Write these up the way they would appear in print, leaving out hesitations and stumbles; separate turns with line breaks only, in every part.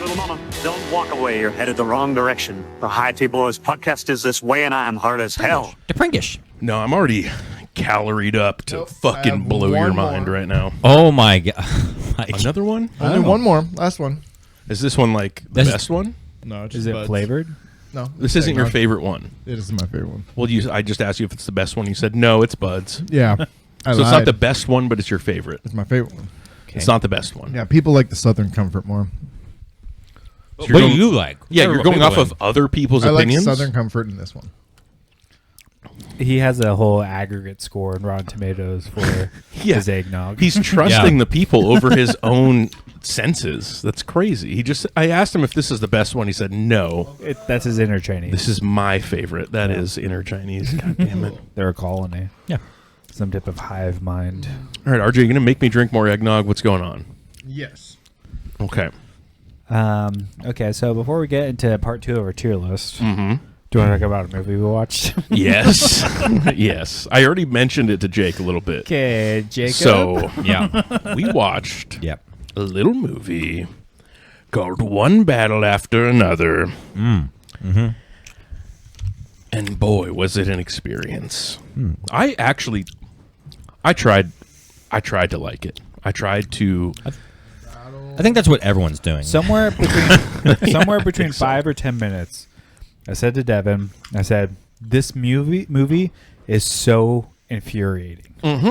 Little mama, don't walk away. You're headed the wrong direction. The High Tea Boys podcast is this way, and I am hard as hell.
DePringish.
No, I'm already caloried up to fucking blow your mind right now.
Oh my god.
Another one?
Only one more. Last one.
Is this one like the best one?
No, it's
Is
just
it
buds.
flavored?
No.
This isn't your favorite one.
It is my favorite one.
Well, I just asked you if it's the best one. You said no, it's Bud's.
Yeah.
So it's not the best one, but it's your favorite.
It's my favorite one.
Okay.
It's not the best one.
Yeah, people like the Southern Comfort more.
So
What do you like?
Yeah, you're going off of other people's
I like
opinions.
Southern Comfort in this one.
He has a whole aggregate score in Rotten Tomatoes for
Yeah.
his eggnog.
He's trusting the people over his own senses. That's crazy. I asked him if this is the best one. He said no.
That's his inner Chinese.
This is my favorite. That is inner Chinese. God damn it.
They're a colony.
Yeah.
Some type of hive mind.
All right, RJ, you're gonna make me drink more eggnog. What's going on?
Yes.
Okay.
Okay, so before we get into part 2 of our tier list,
Mm-hmm.
do you want to talk about a movie we watched?
Yes. Yes. I already mentioned it to Jake a little bit.
Okay, Jacob.
So
Yeah.
we watched
Yep.
a little movie called One Battle After Another.
Mm-hmm.
And boy, was it an experience. I tried to like it. I tried to.
I think that's what everyone's doing.
somewhere between 5 or 10 minutes, I said to Devin, this movie is so infuriating.
Mm-hmm.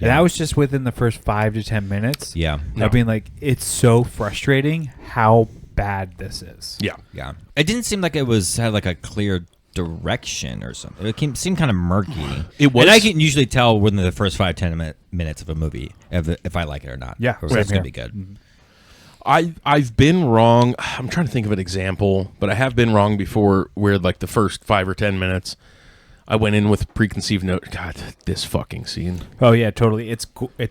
And that was just within the first 5 to 10 minutes.
Yeah.
Of being like, it's so frustrating how bad this is.
Yeah.
Yeah. It didn't seem like it had like a clear direction or something. It seemed kind of murky.
It was.
And I can usually tell within the first 5-10 minutes of a movie if I like it or not.
Yeah,
Or if
same
it's going to
here.
be good.
Mhm.
I've been wrong. I'm trying to think of an example, but I have been wrong before where like the first 5 or 10 minutes I went in with preconceived note. God, this fucking scene.
Oh, yeah, totally. It's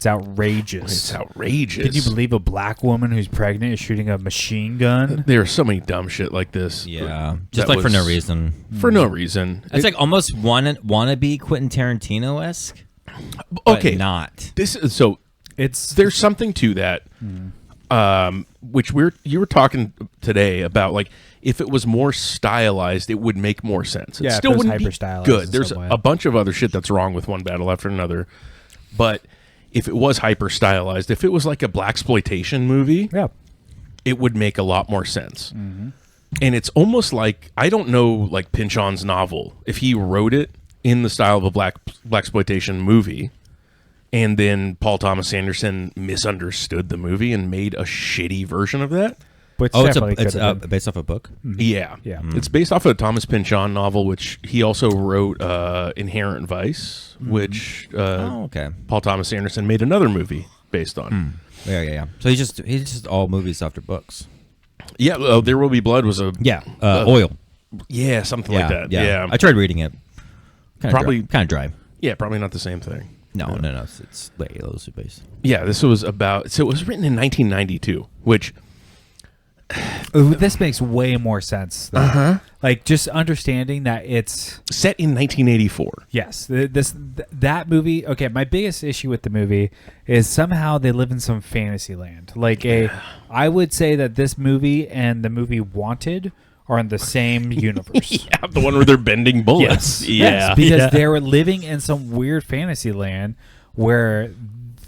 outrageous.
It's outrageous.
Can you believe a black woman who's pregnant is shooting a machine gun?
There are so many dumb shit like this.
Yeah. Just
That
like for
was-
no reason.
For no reason.
It's like almost wannabe Quentin Tarantino-esque.
Okay.
But not.
This is so.
It's
There's something to that. Which you were talking today about, like, if it was more stylized, it would make more sense. It
Yeah, if
still
it was
wouldn't be
hyper-stylized
good.
in
There's
some way.
a bunch of other shit that's wrong with One Battle After Another, but if it was hyper stylized, if it was like a blaxploitation movie,
yeah.
it would make a lot more sense. And it's almost like, I don't know, like Pynchon's novel, if he wrote it in the style of a blaxploitation movie, and then Paul Thomas Anderson misunderstood the movie and made a shitty version of that.
But
Oh, it's
definitely could have been.
based off a book?
Yeah.
Yeah.
It's based off of a Thomas Pynchon novel, which he also wrote Inherent Vice, which
Oh, okay.
Paul Thomas Anderson made another movie based on.
Yeah. So he's just all movies after books.
Yeah, There Will Be Blood was a...
Yeah. Oil.
Yeah, something like that. Yeah.
I tried reading it.
Probably-
kind of dry.
Yeah, probably not the same thing.
No. It's like those based.
Yeah, this was about... So it was written in 1992, which...
This makes way more sense. Though. Like, just understanding that it's...
Set in 1984.
Yes, that movie. Okay, my biggest issue with the movie is somehow they live in some fantasy land. Like I would say that this movie and the movie Wanted are in the same universe.
Yeah, the one where they're bending bullets.
Yes, because they were living in some weird fantasy land where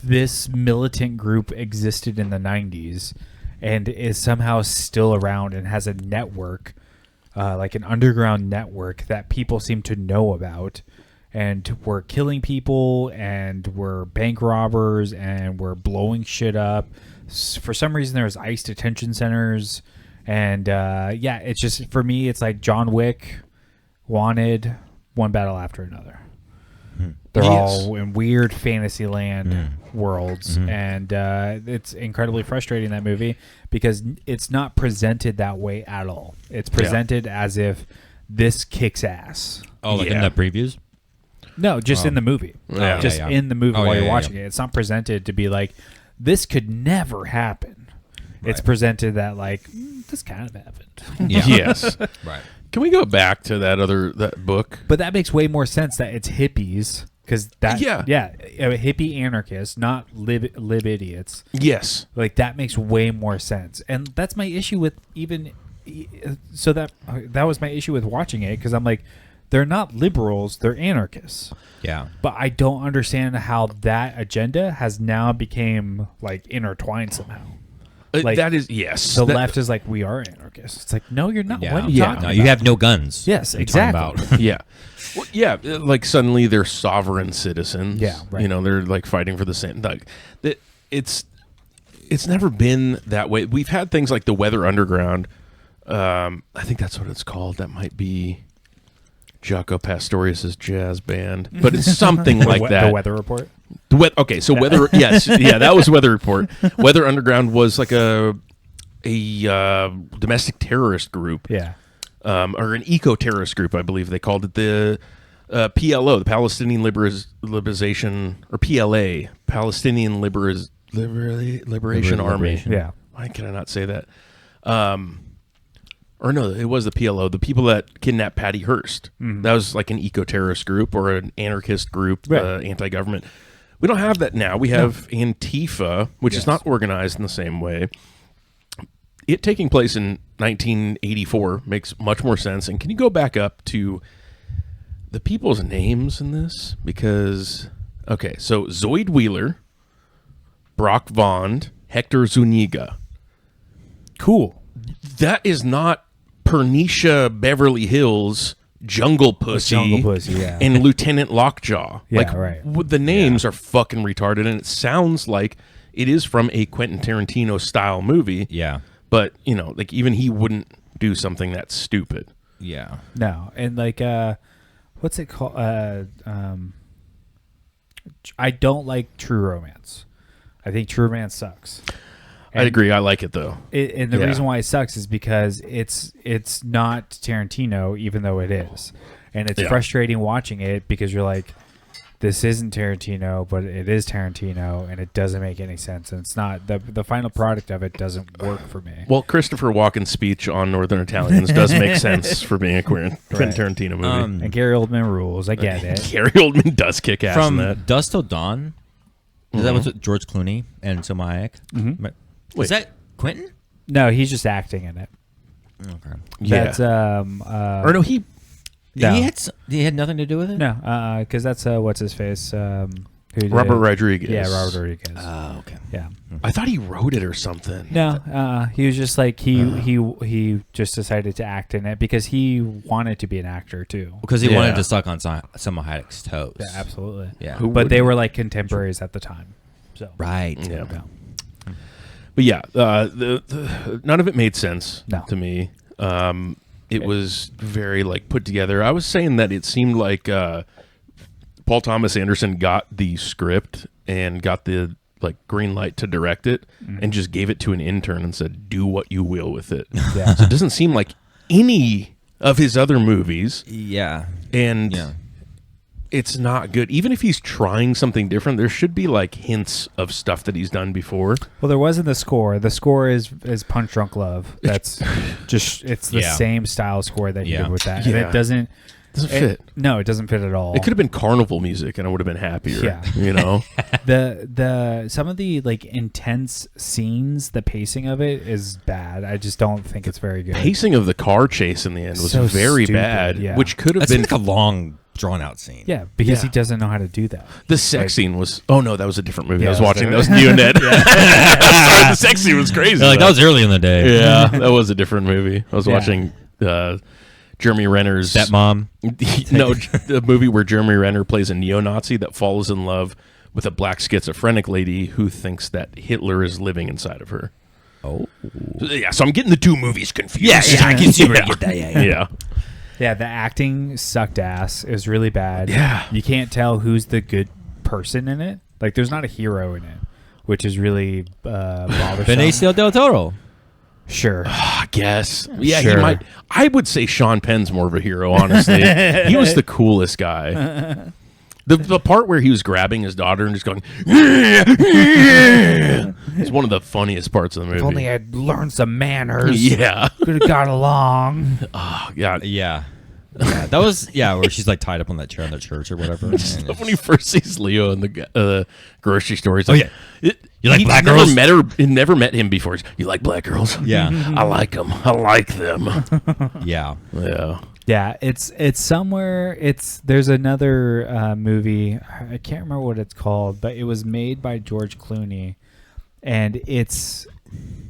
this militant group existed in the 90s and is somehow still around and has a network, like an underground network that people seem to know about. And we're killing people and we're bank robbers and we're blowing shit up. For some reason, there's ICE detention centers. And it's just, for me, it's like John Wick, Wanted, One Battle After Another. They're all in weird fantasy land worlds. And it's incredibly frustrating, that movie, because it's not presented that way at all. It's presented as if this kicks ass.
Oh, like in the previews?
No, just in the movie.
Yeah.
Just
Yeah.
in the movie
Oh,
while
yeah,
you're
yeah,
watching it. It's not presented to be like, this could never happen. It's presented that like, this kind of happened.
Yeah.
Yes.
Right.
Can we go back to that book?
But that makes way more sense that it's hippies because that
Yeah.
a hippie anarchist, not lib idiots.
Yes.
Like that makes way more sense, and that's my issue with even. So that was my issue with watching it, because I'm like, they're not liberals, they're anarchists.
Yeah.
But I don't understand how that agenda has now became like intertwined somehow. Like,
that is yes.
The
That-
left is like, we are anarchists. It's like, no, you're not.
Yeah.
What are you
Yeah.
talking
No,
about?
you have no guns.
Yes,
What are you talking
exactly.
about?
yeah. Well, yeah, like suddenly they're sovereign citizens.
Yeah, right.
You know, they're like fighting for the same. Like, it's never been that way. We've had things like the Weather Underground. I think that's what it's called. That might be Jaco Pastorius's jazz band, but it's something like that.
The Weather Report.
Okay, so Weather, yes, yeah, that was Weather Report. Weather Underground was like a domestic terrorist group.
Yeah.
Or an eco-terrorist group, I believe they called it, the PLO, the Palestinian Liberation, or PLA, Palestinian Liberation Army.
Liberation.
Yeah.
Why can I not say that? Or no, it was the PLO, the people that kidnapped Patty Hearst. That was like an eco-terrorist group or an anarchist group,
Right.
anti-government. We don't have that now. We have Antifa, which is not organized in the same way. It taking place in 1984 makes much more sense. And can you go back up to the people's names in this? Because, okay, so Zoid Wheeler, Brock Vaughn, Hector Zuniga.
Cool.
That is not Pernisha Beverly Hills, Jungle Pussy,
Yeah.
and Lieutenant Lockjaw.
Yeah,
like,
right.
The names are fucking retarded, and it sounds like it is from a Quentin Tarantino style movie.
Yeah.
But, you know, like even he wouldn't do something that stupid.
Yeah.
No, and like, what's it called? I don't like True Romance. I think True Romance sucks.
I'd agree. I like it, though.
And the
Yeah.
reason why it sucks is because it's not Tarantino, even though it is, and it's
Yeah.
frustrating watching it because you're like, this isn't Tarantino, but it is Tarantino, and it doesn't make any sense, and it's not the final product of it doesn't work for me.
Well, Christopher Walken's speech on Northern Italians does make sense for being a Quentin Tarantino movie.
And Gary Oldman rules. I get it.
Gary Oldman does kick ass in
From
that.
Dusk Till Dawn, is that what's George Clooney and Salma Hayek? Mm-hmm.
Wait.
Is that Quentin?
No, he's just acting in it.
Okay.
Yeah.
That's
or no, he...
no.
He had nothing to do with it?
No, because that's what's his face. Who did
Robert
it?
Rodriguez.
Yeah, Robert Rodriguez.
Oh, okay.
Yeah.
I thought he wrote it or something.
No, he was just like he just decided to act in it because he wanted to be an actor too.
Because he
Yeah.
wanted to suck on Salma Hayek's toes.
Yeah, absolutely.
Yeah.
Who
But they
wouldn't?
were like contemporaries at the time. So
Right.
Yeah.
yeah.
But yeah, the none of it made sense
No.
to me. It was very like put together. I was saying that it seemed like Paul Thomas Anderson got the script and got the like green light to direct it, and just gave it to an intern and said, "Do what you will with it."
Yeah.
So it doesn't seem like any of his other movies,
Yeah.
and
Yeah.
it's not good. Even if he's trying something different, there should be like hints of stuff that he's done before.
Well, there wasn't the score. The score is Punch Drunk Love. That's just it's the
Yeah.
same style score that he
Yeah.
did with that, and
Yeah.
it doesn't
Fit.
No, it doesn't fit at all.
It could have been carnival music, and I would have been happier.
Yeah.
You know.
the some of the like intense scenes, the pacing of it is bad. I just don't think it's very good.
Pacing of the car chase in the end was
So
very
stupid,
bad,
yeah.
which could have
That's
been
like a long, drawn-out scene.
Yeah, because
Yeah.
he doesn't know how to do that.
the sex scene was. Oh no, that was a different movie. I was
Yeah,
watching. That
so-
was Neonet. Sorry, the sex scene was crazy.
Like, that was early in the day.
yeah, that was a different movie. I was
Yeah.
watching Jeremy Renner's
Stepmom.
no, the movie where Jeremy Renner plays a neo-Nazi that falls in love with a black schizophrenic lady who thinks that Hitler is living inside of her.
Oh.
Yeah, so I'm getting the two movies confused.
I can see where you get that. Yeah.
Yeah.
Yeah, the acting sucked ass. It was really bad.
Yeah.
You can't tell who's the good person in it. Like, there's not a hero in it, which is really bothersome.
Benicio del Toro.
Sure.
I guess. Yeah,
Sure.
he might. I would say Sean Penn's more of a hero, honestly. He was the coolest guy. The part where he was grabbing his daughter and just going, yeah, yeah, it's one of the funniest parts of the movie.
If only I'd learned some manners.
Yeah.
Could have got along.
Oh, yeah.
Yeah. Yeah, that was where she's like tied up on that chair in the church or whatever. And it's
When he first sees Leo in the grocery store, he's
Oh,
like,
yeah. You like
he's
black
never
girls?
Met her. He never met him before. You like black girls?
Yeah.
I like them. I like them.
Yeah.
Yeah.
Yeah, it's somewhere. There's another movie. I can't remember what it's called, but it was made by George Clooney, and it's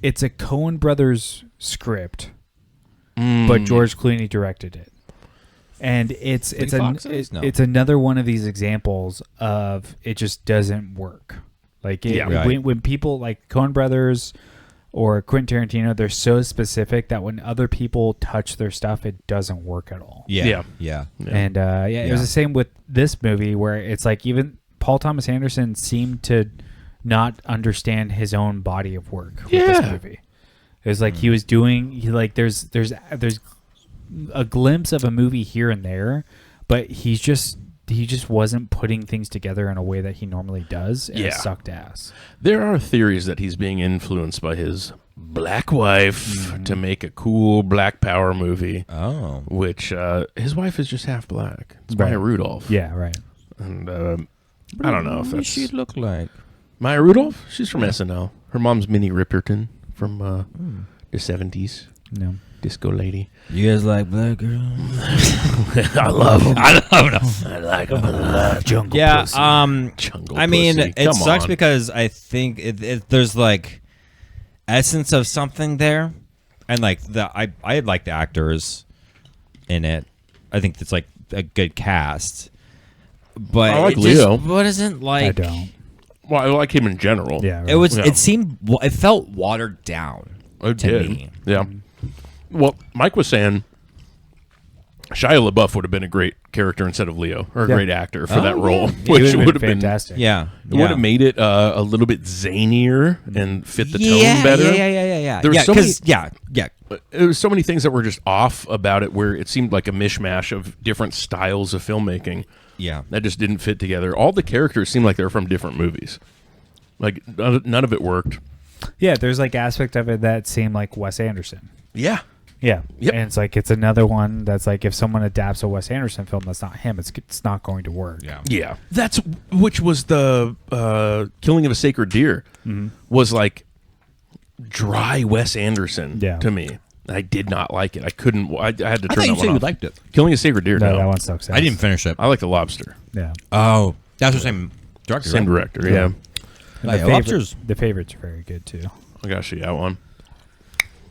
a Coen Brothers script, but George Clooney directed it, and it's
No.
it's another one of these examples of it just doesn't work. Like when people like Coen Brothers or Quentin Tarantino, they're so specific that when other people touch their stuff, it doesn't work at all.
Yeah.
And it was the same with this movie where it's like even Paul Thomas Anderson seemed to not understand his own body of work with this movie. It was like he was doing there's a glimpse of a movie here and there, but he just wasn't putting things together in a way that he normally does, and it sucked ass.
There are theories that he's being influenced by his black wife to make a cool black power movie.
Oh.
Which his wife is just half black. It's Maya Rudolph.
Yeah, right.
And I don't know if
What does
that's
she look like?
Maya Rudolph. She's from SNL. Her mom's Minnie Riperton from the 70s.
No.
Disco lady.
You guys like black girls?
I love them. I like them a lot.
Jungle
Yeah.
pussy.
Jungle
I mean,
pussy.
it
Come
sucks
on.
because I think there's like essence of something there, and like I like the actors in it. I think it's like a good cast, but
I like
it
Leo.
What isn't like?
I don't.
Well, I like him in general.
Yeah, right.
It was.
Yeah.
It felt watered down.
It
to
did.
me.
Yeah. Well, Mike was saying Shia LaBeouf would have been a great character instead of Leo, or a great actor for that role,
It
which
would've
would have been
fantastic.
Yeah,
It would have made it a little bit zanier and fit the tone better.
Yeah.
There was so many-
yeah.
There was so many things that were just off about it, where it seemed like a mishmash of different styles of filmmaking
Yeah.
that just didn't fit together. All the characters seemed like they were from different movies. Like none of it worked.
Yeah, there's like aspect of it that seem like Wes Anderson.
Yeah.
Yeah.
Yep.
And it's another one that's like if someone adapts a Wes Anderson film that's not him, it's not going to work.
Yeah.
Yeah, that's which was the Killing of a Sacred Deer was like dry Wes Anderson to me. I did not like it. I couldn't. I had to
I
turn
thought
that
you
one
said you
off.
liked it.
Killing a Sacred Deer.
No,
No,
that one sucks.
I didn't finish it.
I like The Lobster.
Yeah.
Oh, that's the same director.
Same
right?
director. Yeah.
Like,
the,
Lobsters.
the favorites are very good too.
I gotta see that one.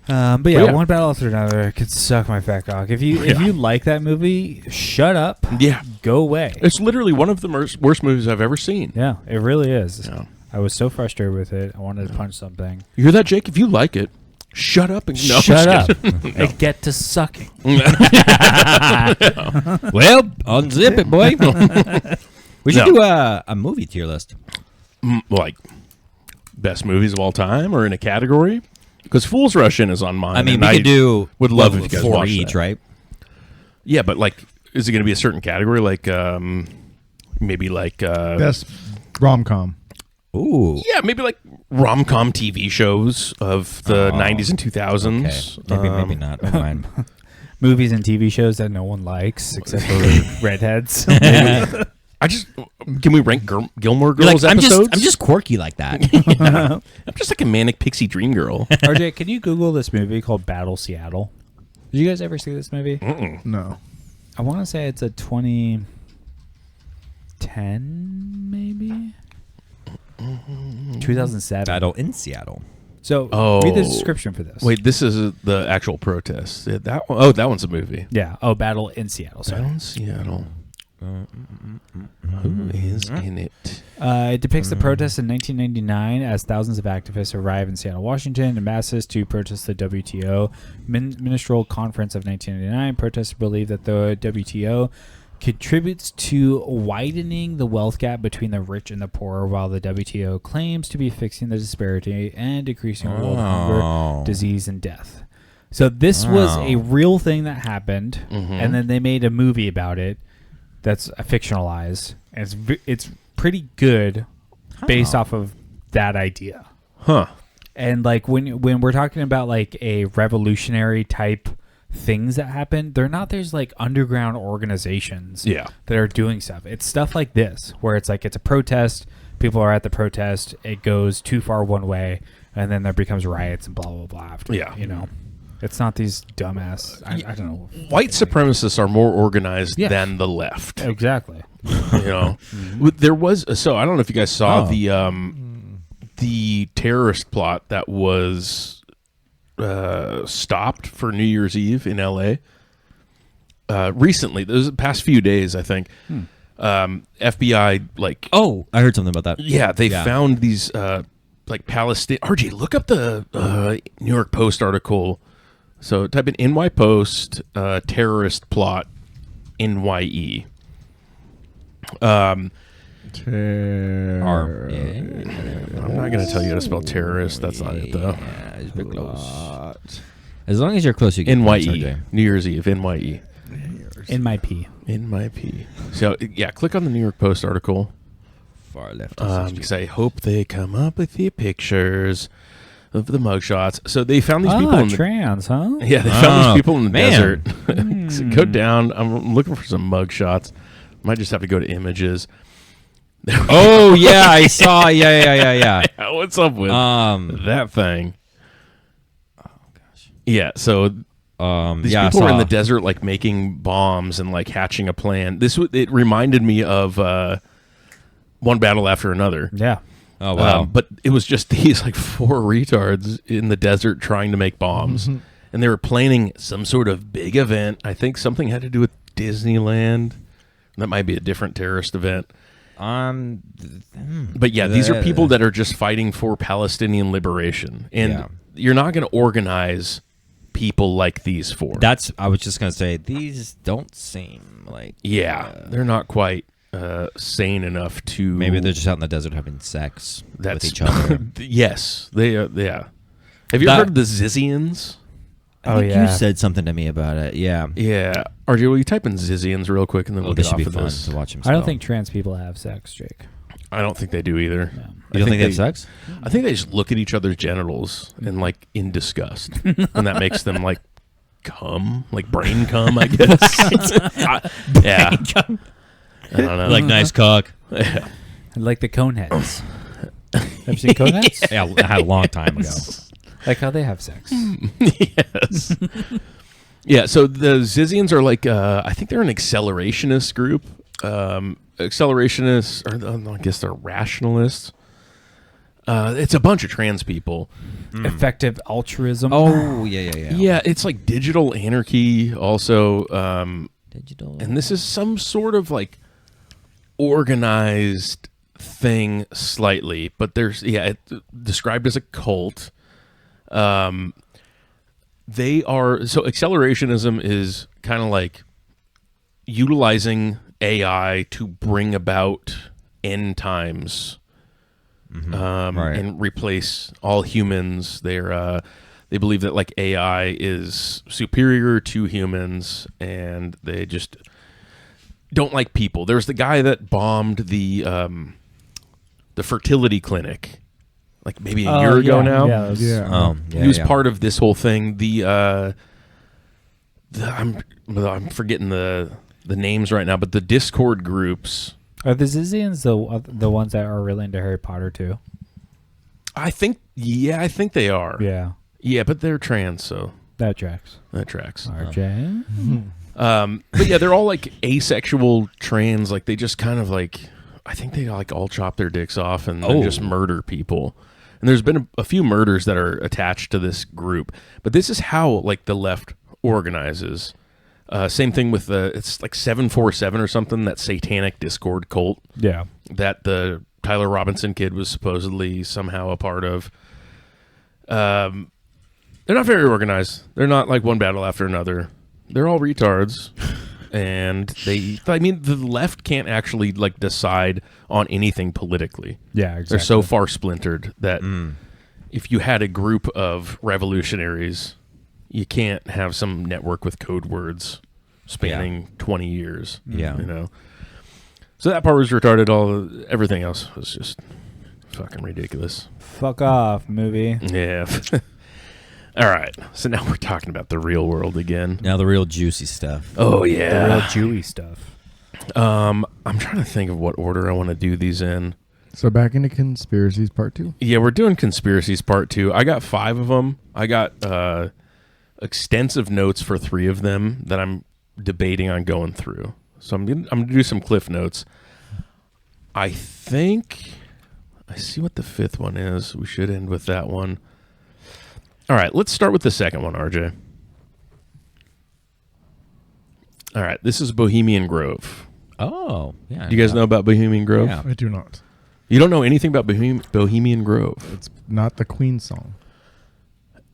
But yeah,
yeah.
one battle after another could suck my fat cock. If you like that movie, shut up.
Yeah,
Go away.
it's literally one of the worst movies I've ever seen.
Yeah, it really is.
Yeah.
I was so frustrated with it. I wanted to punch something.
You hear that, Jake? If you like it, shut up and no,
Shut
I'm
up
just kidding.
and get to sucking.
Well, unzip it, boy. We should
No.
do a movie tier list.
Like best movies of all time, or in a category? Because Fools Rush In is on mine.
I mean,
and
we could do
would love if you guys
4
watched
each,
that.
right?
Yeah, but like, is it going to be a certain category? Like, maybe like,
Best rom com.
Ooh.
yeah, maybe like rom-com TV shows of the 90s and 2000s.
Okay. Maybe not. Never mind.
Movies and TV shows that no one likes except for redheads.
Can we rank Gilmore
You're
Girls
like,
episodes?
I'm just quirky like that.
I'm just like a manic pixie dream girl.
RJ, can you Google this movie called Battle Seattle? Did you guys ever see this movie?
No.
I want to say it's a 2010, maybe 2007.
Battle in Seattle.
So read the description for this.
Wait, this is the actual protest. Yeah, that one, that one's a movie.
Yeah. Oh, Battle in Seattle. Sorry.
Battle in Seattle. Who is in it?
It depicts the protests in 1999 as thousands of activists arrive in Seattle, Washington in masses to protest the WTO Ministerial Conference of 1999. Protesters believe that the WTO contributes to widening the wealth gap between the rich and the poor, while the WTO claims to be fixing the disparity and decreasing world hunger, disease, and death. So this was a real thing that happened, and then they made a movie about it that's fictionalized, and it's pretty good based off of that idea.
Huh.
And like when we're talking about like a revolutionary type things that happen. They're not there's like underground organizations
Yeah.
that are doing stuff. It's stuff like this where it's like it's a protest. People are at the protest. It goes too far one way, and then there becomes riots and blah blah blah. After
Yeah.
you know, it's not these dumbass. I don't know.
White supremacists are more organized
Yeah.
than the left.
Exactly.
You know, there was so I don't know if you guys saw the terrorist plot that was stopped for New Year's Eve in L.A. Recently. Those the past few days, I think. FBI like
Oh, I heard something about that.
yeah, they found these like Palestinian. RJ, look up the New York Post article. So type in NY Post terrorist plot NYE.
Arm.
I'm not going to tell you how to spell terrorist. That's not it, though.
Yeah, it's pretty close. As long as you're close, you get points,
NYE.
RJ.
New Year's Eve. NYE.
In my pee.
NYP. So, yeah, click on the New York Post article.
Far left.
Because I hope they come up with the pictures of the mugshots. So they found these people in the...
trans, huh?
Yeah, they found these people in the
man.
desert. So go down. I'm looking for some mugshots. Might just have to go to images.
Oh yeah, I saw. Yeah.
What's up with that thing?
Oh gosh.
Yeah, so these
yeah,
people
I
were in
saw.
the desert, like making bombs and like hatching a plan. It reminded me of One Battle After Another.
Yeah.
Oh wow.
But it was just these like four retards in the desert trying to make bombs, and they were planning some sort of big event. I think something had to do with Disneyland. That might be a different terrorist event. But yeah, these are people that are just fighting for Palestinian liberation, and you're not going to organize people like these four.
I was just gonna say these don't seem like.
They're not quite sane enough to.
Maybe they're just out in the desert having sex with each
That's
other.
yes, they yeah. Have you heard of the Zizians?
I think you said something to me about it. Yeah.
Yeah. RJ, will you type in Zizians real quick and then we'll
this
get
should
off
be
of
fun
this?
to watch him.
I don't
spell.
think trans people have sex, Jake.
I don't think they do either.
No.
You don't think they have sex?
I think they just look at each other's genitals and like in disgust, and that makes them like cum, like brain cum, I guess. Yeah. I don't know.
Like nice cock.
Yeah.
I like the Coneheads. Have you seen Coneheads?
Yeah, I had a long time ago.
Like how they have sex.
Yes. Yeah, so the Zizians are like, I think they're an accelerationist group. Accelerationists, or I guess they're rationalists. It's a bunch of trans people.
Effective altruism.
Oh yeah.
Yeah, it's like digital anarchy also.
Digital.
And this is some sort of like organized thing slightly, but there's, it's described as a cult. They are, so accelerationism is kind of like utilizing AI to bring about end times,
Right.
and replace all humans. They believe that like AI is superior to humans, and they just don't like people. There's the guy that bombed the fertility clinic, like maybe a year ago now.
Yeah.
Yeah,
He was part of this whole thing. I'm forgetting the names right now, but the Discord groups.
Are the Zizians the ones that are really into Harry Potter too?
I think they are.
Yeah.
Yeah, but they're trans, so
That tracks.
that tracks.
RJ.
But yeah, they're all like asexual trans. Like they just kind of like, I think they like all chop their dicks off and then just murder people. And there's been a few murders that are attached to this group. But this is how like the left organizes. Same thing with it's like 747 or something, that satanic Discord cult
Yeah.
that the Tyler Robinson kid was supposedly somehow a part of. They're not very organized. They're not like one battle after another. They're all retards. And the left can't actually like decide on anything politically.
Yeah, exactly.
They're so far splintered that if you had a group of revolutionaries, you can't have some network with code words spanning 20 years.
Yeah.
You know? So that part was retarded. Everything else was just fucking ridiculous.
Fuck off, movie.
Yeah. All right. So now we're talking about the real world again.
Now the real juicy stuff.
Oh
The real
yeah.
Jewy stuff.
I'm trying to think of what order I want to do these in.
So back into conspiracies part 2.
Yeah, we're doing conspiracies part 2. I got 5 of them. I got extensive notes for 3 of them that I'm debating on going through. So I'm gonna do some cliff notes. I think I see what the 5th one is. We should end with that one. All right, let's start with the second one, RJ. All right, this is Bohemian Grove.
Oh, yeah.
Do you guys know about Bohemian Grove?
Yeah.
I do not.
You don't know anything about Bohemian Grove?
It's not the Queen song.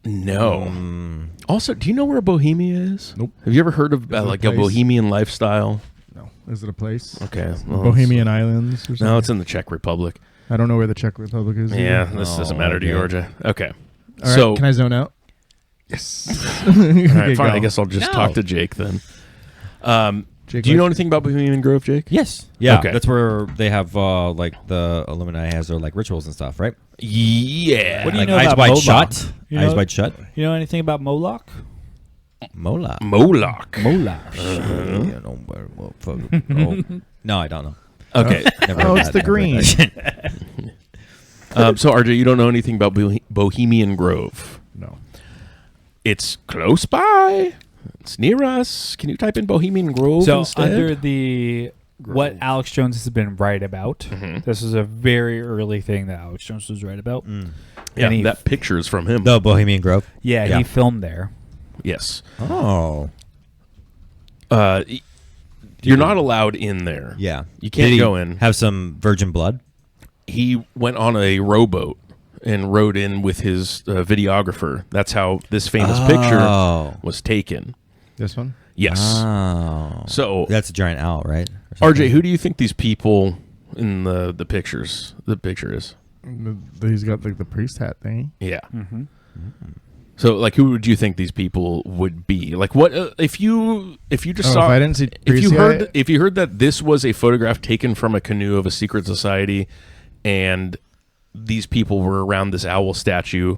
No. Also, do you know where Bohemia is?
Nope.
Have you ever heard of
it a
like a
place?
bohemian lifestyle?
No. Is it a place?
Okay. well,
Bohemian Islands or something?
No, it's in the Czech Republic.
I don't know where the Czech Republic is.
Yeah,
either.
this doesn't
Oh,
matter to you,
okay.
RJ. Okay.
All right,
So,
can I zone out? Yes.
all right, fine. I guess I'll just
No.
talk to Jake then.
Jake,
Do you know anything about Bohemian Grove, Jake?
Yes. Yeah.
Okay.
That's where they have like the Illuminati has their like rituals and stuff, right?
Yeah.
What do you
Like
know
Eyes
about
Wide
Moloch?
Shut.
You
Eyes
know-
Wide Shut.
You know anything about Moloch?
Mola.
Moloch.
Moloch.
No, I don't know.
Okay.
Never
Oh,
heard
it's
that,
the
never heard
green.
that.
So, RJ, you don't know anything about Bohemian Grove?
No.
It's close by. It's near us. Can you type in Bohemian Grove
So
instead?
under the what Alex Jones has been right about, this is a very early thing that Alex Jones was right about.
yeah,
and he-
that picture is from him.
No, Bohemian Grove.
Yeah,
Yeah.
he filmed there.
Yes.
Oh.
You're not allowed in there.
Yeah.
You can't
Did he
go in.
Have some virgin blood?
He went on a rowboat and rode in with his videographer. That's how this famous picture
Oh.
was taken.
This one?
Yes.
Oh.
So,
That's a giant owl, right? Or
RJ,
something?
who do you think these people in the picture is?
He's got like the priest hat thing.
Yeah. So, like, who would you think these people would be? Like, what if you just saw?
If I didn't see
if you
priest
heard
hat,
if you heard that this was a photograph taken from a canoe of a secret society, and these people were around this owl statue,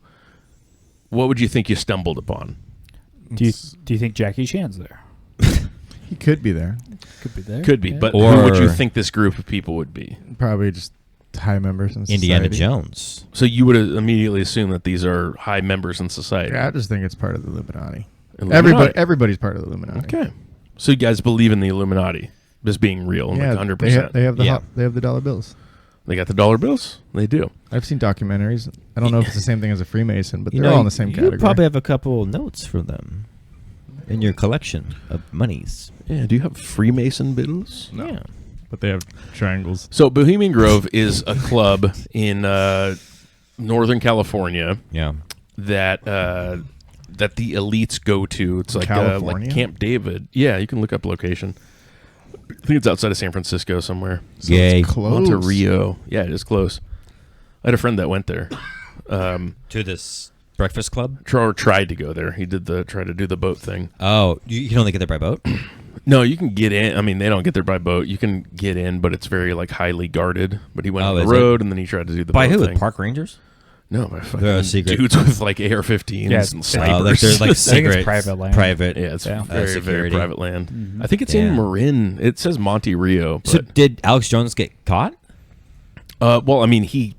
what would you think you stumbled upon?
Do you think Jackie Chan's there?
he could be there.
Could be there.
Could be,
Yeah.
but
Or-
who would you think this group of people would be?
Probably just high members in
Indiana
society.
Jones.
So you would immediately assume that these are high members in society.
Yeah, I just think it's part of the Illuminati.
Illuminati.
Everybody's part of the Illuminati.
Okay. So you guys believe in the Illuminati as being real,
Yeah,
like 100%.
they have the
Yeah.
they have the dollar bills.
They got the dollar bills? They do.
I've seen documentaries. I don't know if it's the same thing as a Freemason, but
You
they're
know,
all in the same category.
You probably have a couple notes for them in your collection of monies.
Yeah. Do you have Freemason bills?
No.
Yeah.
but they have triangles.
So Bohemian Grove is a club in Northern California
Yeah.
that that the elites go to. It's like
California?
Camp David. Yeah, you can look up location. I think it's outside of San Francisco somewhere.
So
Yay.
it's close.
Monterey. Yeah, it is close. I had a friend that went there.
To this breakfast club?
Or tried to go there. He did try to do the boat thing.
Oh, you can only get there by boat?
No, you can get in. I mean, they don't get there by boat. You can get in, but it's very like highly guarded. But he went
Oh,
on the
is it?
road, and then he tried to do the
By
boat
who?
thing.
Park rangers?
No, by
They're a
fucking
secret-
dudes with like AR-15s
Yeah,
and
it's-
snipers.
Like they're like
I think
secret
it's private land.
Private.
yeah, it's
Yeah.
very very
security.
private land.
Mhm.
I think it's
Yeah.
in Marin. It says Monte Rio. But,
So did Alex Jones get caught?
well, I mean, he.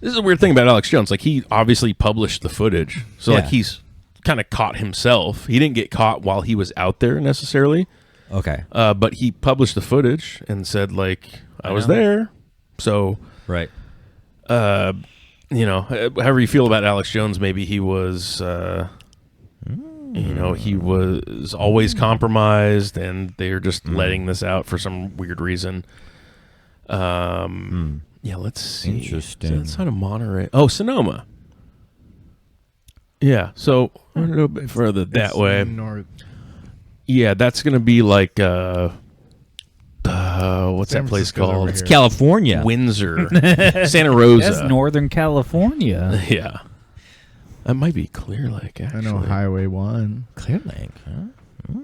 This is a weird thing about Alex Jones. Like, he obviously published the footage, so like
Yeah.
he's kind of caught himself. He didn't get caught while he was out there necessarily.
Okay.
But he published the footage and said, like, I was
know.
there. So,
Right.
you know, however you feel about Alex Jones, maybe he was, you know, he was always compromised and they're just letting this out for some weird reason. Yeah, let's see.
Interesting.
So that's out of Monterey. Oh, Sonoma. Yeah, so a little bit further that
It's
way.
North.
Yeah, that's going to be like, what's
San
that place
Francisco's over
called?
here.
California.
Windsor. Santa Rosa.
That's Northern California.
Yeah. That might be Clear Lake,
I
actually.
know Highway 1.
Clear Lake, huh?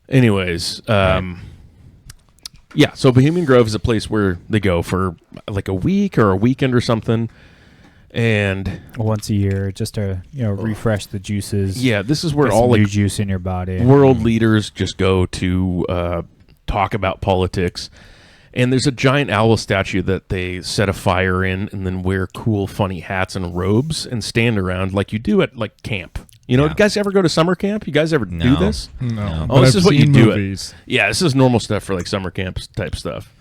Anyways, yeah, so Bohemian Grove is a place where they go for like a week or a weekend or something. And
once a year, just to refresh the juices.
yeah, this is where
Get
all
some new
like
juice in your body.
world leaders just go to talk about politics. And there's a giant owl statue that they set a fire in and then wear cool, funny hats and robes and stand around like you do at like camp. You know,
Yeah.
you guys ever go to summer camp? You guys ever do
No.
this?
No.
Oh, this is what you do
movies.
it. Yeah, this is normal stuff for like summer camp type stuff.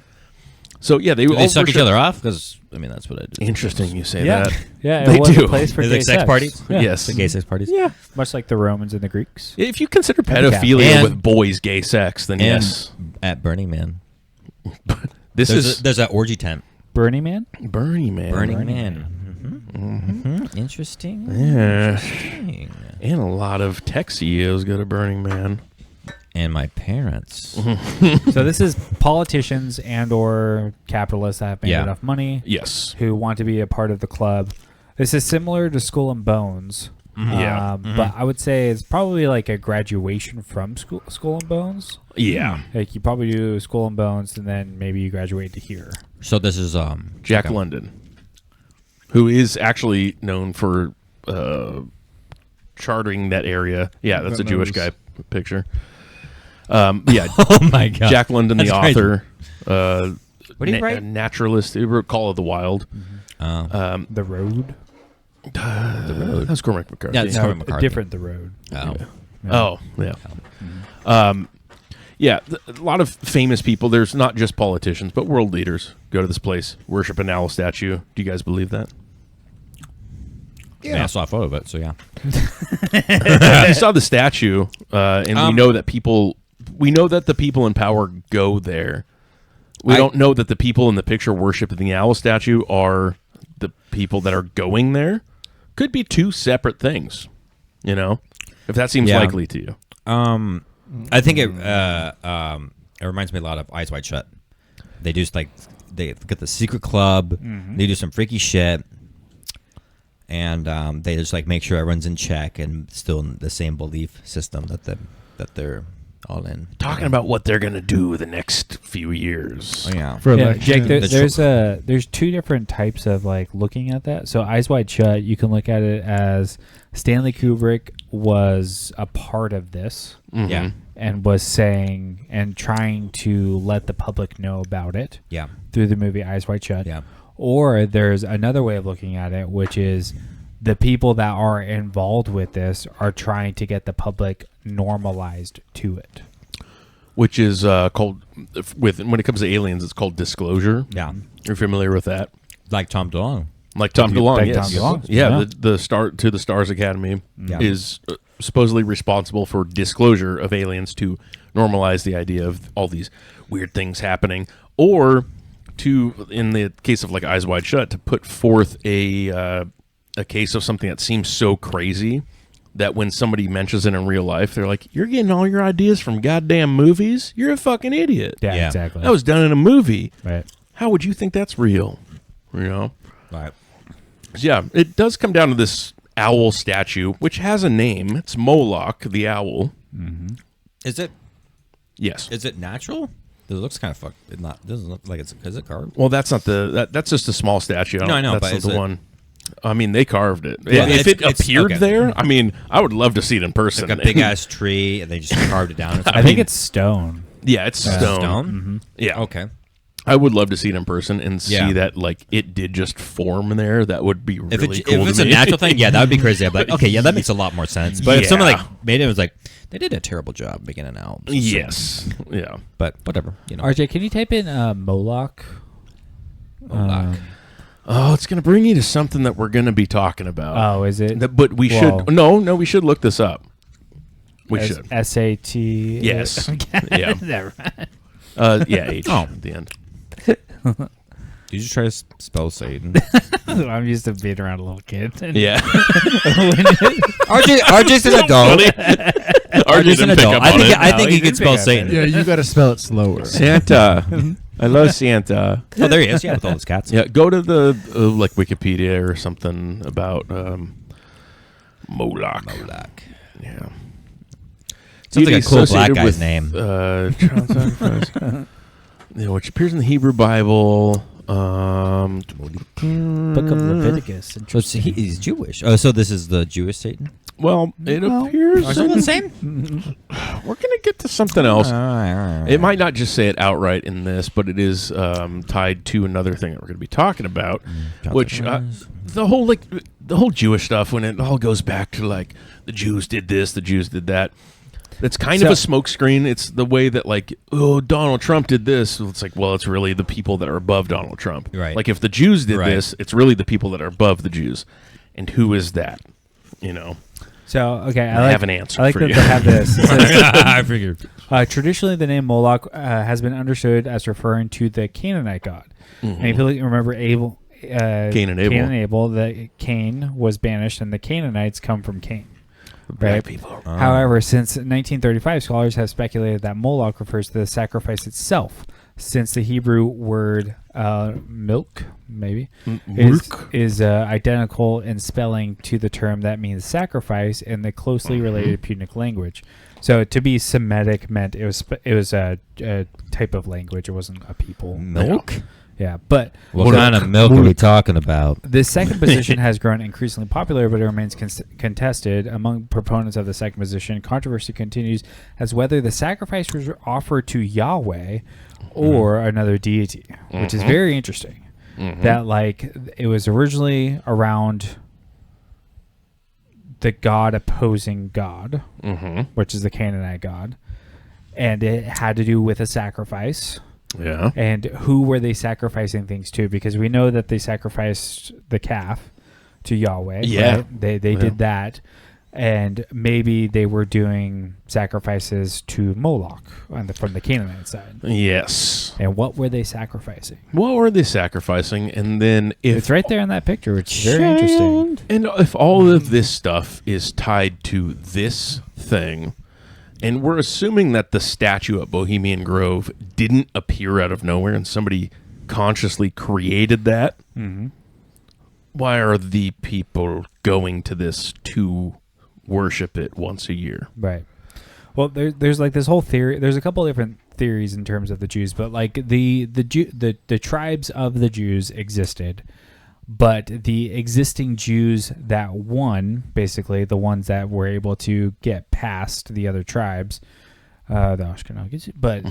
So yeah, they
Do
all
they suck each
worship-
other off? Because I mean, that's what I do.
Interesting, you say
Yeah,
that.
yeah.
They
It was
do.
a place for
Is it
gay
like sex parties?
Yeah.
Yes.
The gay sex parties.
Yeah.
Much like the Romans and the Greeks.
If you consider
And
pedophilia
And-
with boys gay sex, then
And
yes.
at Burning Man,
This is
there's that orgy tent.
Burning Man?
Burning Man.
Burning Man. Interesting.
Yeah.
Interesting.
And a lot of tech CEOs go to Burning Man.
And my parents.
So this is politicians and or capitalists that have made
Yeah.
enough money
Yes.
who want to be a part of the club. This is similar to Skull and Bones.
Yeah.
But I would say it's probably like a graduation from Skull and Bones.
Yeah.
Like you probably do Skull and Bones and then maybe you graduate to here.
So this is
Jack
okay.
London, who is actually known for charting that area. Yeah, that's a Jewish
knows.
guy picture. Yeah,
Oh my god.
Jack London, the
That's crazy.
author.
What did he write?
A naturalist. He wrote Call of the Wild.
The Road?
That's Cormac McCarthy.
Yeah, it's
No,
Cormac McCarthy.
different The Road.
Oh.
Oh, yeah. Yeah, a lot of famous people. There's not just politicians, but world leaders go to this place, worship an owl statue. Do you guys believe that?
Yeah, I saw a photo of it. So yeah.
You saw the statue, and we know that people. We know that the people in power go there. We don't know that the people in the picture worshiping the owl statue are the people that are going there. Could be two separate things. You know, if that seems
Yeah.
likely to you.
I think it reminds me a lot of Eyes Wide Shut. They do they get the secret club. They do some freaky shit, and they just like make sure everyone's in check and still in the same belief system that they're all in.
Talking about what they're going to do the next few years.
Oh, yeah.
For
Yeah,
election.
Jake,
The
there's two different types of like looking at that. So Eyes Wide Shut, you can look at it as Stanley Kubrick was a part of this
Yeah.
and was saying and trying to let the public know about it
Yeah.
through the movie Eyes Wide Shut.
Yeah.
Or there's another way of looking at it, which is the people that are involved with this are trying to get the public normalized to it.
Which is called, when it comes to aliens, it's called disclosure.
Yeah.
You're familiar with that?
Like Tom DeLonge.
Like Tom DeLonge,
Like
yes.
Tom DeLonge,
Yeah,
yeah.
the Star to the Stars Academy
Yeah.
is supposedly responsible for disclosure of aliens to normalize the idea of all these weird things happening, or to, in the case of like Eyes Wide Shut, to put forth a case of something that seems so crazy that when somebody mentions it in real life, they're like, "You're getting all your ideas from goddamn movies? You're a fucking idiot."
Yeah,
Yeah.
exactly.
That was done in a movie.
right.
How would you think that's real? You know?
Right.
So yeah, it does come down to this owl statue, which has a name. It's Moloch, the owl.
Is it
Yes.
natural? It looks kind of fucked. It not doesn't look like it's is it carved?
Well, that's not that's just a small statue.
No, I know,
That's
but
not
is
the
it-
one. I mean, they carved it.
Yeah,
if it
it's
appeared
okay.
there, I mean, I would love to see it in person.
Like a big ass tree, and they just carved it down.
I think it's stone.
Yeah, it's stone.
Stone.
Yeah.
Okay.
I would love to see it in person and see
Yeah.
that like it did just form there. That would be
If,
really
it,
cool.
if it's
to
a
me.
natural thing, yeah, that would be crazy. I'd be like, okay, yeah, that makes a lot more sense. But if someone
Yeah.
like made it, was like, they did a terrible job making an album. So-
Yes. Yeah.
but whatever, you know.
RJ, can you type in Moloch?
Moloch.
Oh, it's gonna bring you to something that we're gonna be talking about.
Oh, is it?
But we
Whoa.
should no, we should look this up. We should.
SAT.
Yes. Yeah.
Never mind.
Yeah, H
Oh.
at the end.
Did you just try to spell Satan?
I'm used to being around a little kid.
Yeah.
RJ's an adult. RJ's an adult. I think
No,
he
he
can
can
spell
pick up
Satan.
Yeah, you got to spell it slower.
Santa. I love Santa.
Oh, there he is. Yeah, with all his cats.
Yeah, go to the like Wikipedia or something about Moloch.
Moloch.
Yeah.
Sounds like a cool black
Associated
guy's
with,
name.
child sacrifice. Yeah, which appears in the Hebrew Bible.
Book of Leviticus.
So he's Jewish. Oh, so this is the Jewish Satan?
Well, it appears
Are they the same?
we're going to get to something else.
All right.
It might not just say it outright in this, but it is tied to another thing that we're going to be talking about, which the whole Jewish stuff, when it all goes back to like the Jews did this, the Jews did that. It's kind of a smokescreen. It's the way that like, oh, Donald Trump did this. It's like, well, it's really the people that are above Donald Trump.
Right.
Like if the Jews did this, it's really the people that are above the Jews. And who is that? You know.
So, okay,
I have an answer
I like
for
that
you.
they have this. It says,
I figured.
traditionally, the name Moloch has been understood as referring to the Canaanite god. And if you remember Abel,
Cain and Abel.
that Cain was banished, and the Canaanites come from Cain.
Black people.
However, since 1935, scholars have speculated that Moloch refers to the sacrifice itself, since the Hebrew word milk, maybe, is identical in spelling to the term that means sacrifice in the closely related Punic language. So to be Semitic meant it was a type of language. It wasn't a people.
Milk?
Yeah, but
What kind of milk are we talking about?
the second position has grown increasingly popular, but it remains contested among proponents of the second position. Controversy continues as whether the sacrifice was offered to Yahweh or another deity, which is very interesting. That like it was originally around the god opposing God, which is the Canaanite god, and it had to do with a sacrifice.
Yeah.
And who were they sacrificing things to? Because we know that they sacrificed the calf to Yahweh.
Yeah.
Right? They did that. And maybe they were doing sacrifices to Moloch from the Canaanite side.
Yes.
And what were they sacrificing?
What were they sacrificing? And then if
It's right there in that picture, which is very interesting.
And if all of this stuff is tied to this thing, and we're assuming that the statue at Bohemian Grove didn't appear out of nowhere and somebody consciously created that, why are the people going to this to worship it once a year?
Right. Well, there's like this whole theory. There's a couple different theories in terms of the Jews, but like the tribes of the Jews existed. But the existing Jews that won, basically the ones that were able to get past the other tribes, the Ashkenazi, but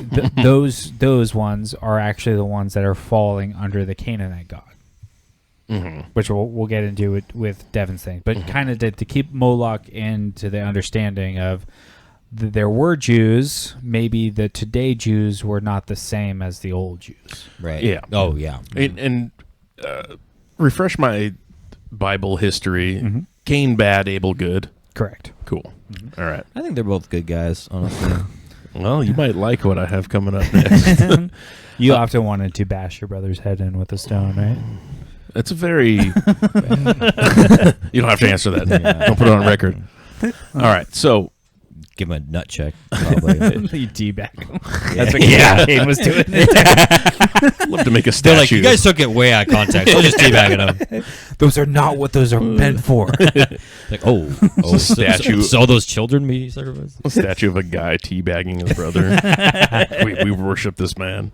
those ones are actually the ones that are falling under the Canaanite god, which we'll get into with Devin's thing. But kind of to keep Moloch into the understanding of there were Jews, maybe the today Jews were not the same as the old Jews.
Right.
Yeah.
Oh, yeah.
And refresh my Bible history. Cain bad, Abel good.
Correct.
Cool. All right.
I think they're both good guys, honestly.
Well, you might like what I have coming up next.
You often wanted to bash your brother's head in with a stone, right?
It's a very... you don't have to answer that. Don't put it on record. All right. So...
Give him a nut check, probably.
You teabag him.
That's
what Cain was doing.
I'd love to make a statue.
They're like, you guys took it way out of context. We'll just teabagging them.
Those are not what those are meant for.
Like, oh,
statue.
So those children be sacrificed?
A statue of a guy teabagging his brother. we worship this man.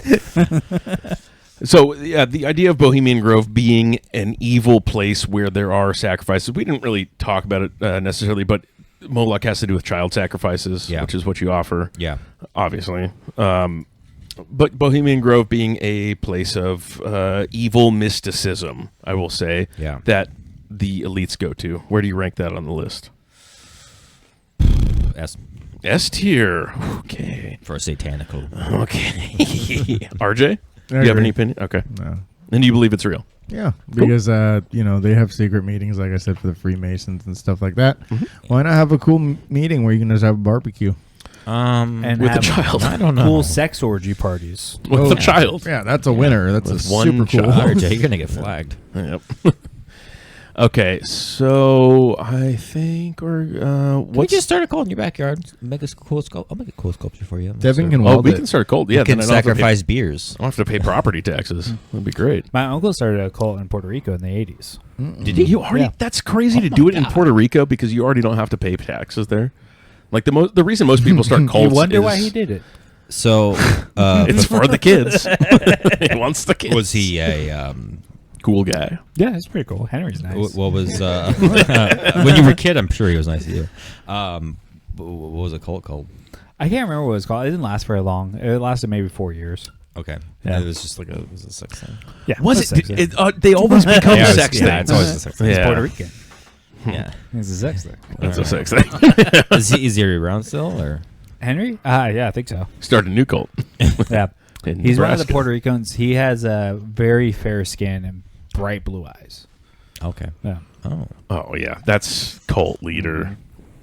So, yeah, the idea of Bohemian Grove being an evil place where there are sacrifices, we didn't really talk about it necessarily, but Moloch has to do with child sacrifices, which is what you offer. Yeah. Obviously. But Bohemian Grove being a place of evil mysticism, I will say, that the elites go to. Where do you rank that on the list?
S.
S tier. Okay.
For a satanical.
Okay. RJ? Do you have any opinion? Okay.
No.
And do you believe it's real?
Yeah, because they have secret meetings, like I said, for the Freemasons and stuff like that. Why not have a cool meeting where you can just have a barbecue?
And
with a child.
I don't know.
Cool sex orgy parties.
With a child.
Yeah, that's a winner. That's
with
a
one
super cool.
child.
RJ, you're going to get flagged.
Yep. Okay, so I think
we just start a cult in your backyard. Make a cool sculpture. I'll make a cool sculpture for you.
Devin can
we
weld it.
can start a cult. Yeah,
You can
then I don't have to
sacrifice beers.
I don't have to pay property taxes. That'd be great.
My uncle started a cult in Puerto Rico in the 80s.
Did you already?
Yeah.
That's crazy to do it in Puerto Rico because you already don't have to pay taxes there. Like the reason most people start cults.
You wonder
is,
why he did it.
So,
It's for the kids. He wants the kids.
was he a
cool guy?
Yeah, it's pretty cool. Henry's nice.
what was when you were a kid? I'm sure he was nice to you. What was a cult called?
I can't remember what it was called. It didn't last very long. It lasted maybe 4 years.
Okay,
Yeah.
it was just like it was a sex thing.
Yeah,
Was
that's
it?
sex,
They always become
Yeah,
sex
yeah,
things.
it's always a sex thing.
He's
Yeah.
Puerto Rican.
Yeah,
It's a sex thing.
That's a sex thing.
is he around still or?
Henry? Yeah, I think so.
Start a new cult.
Yeah.
In
He's one of the
Nebraska.
Puerto Ricans. He has a very fair skin and bright blue eyes.
Okay.
Yeah.
Oh,
Oh yeah, that's cult leader.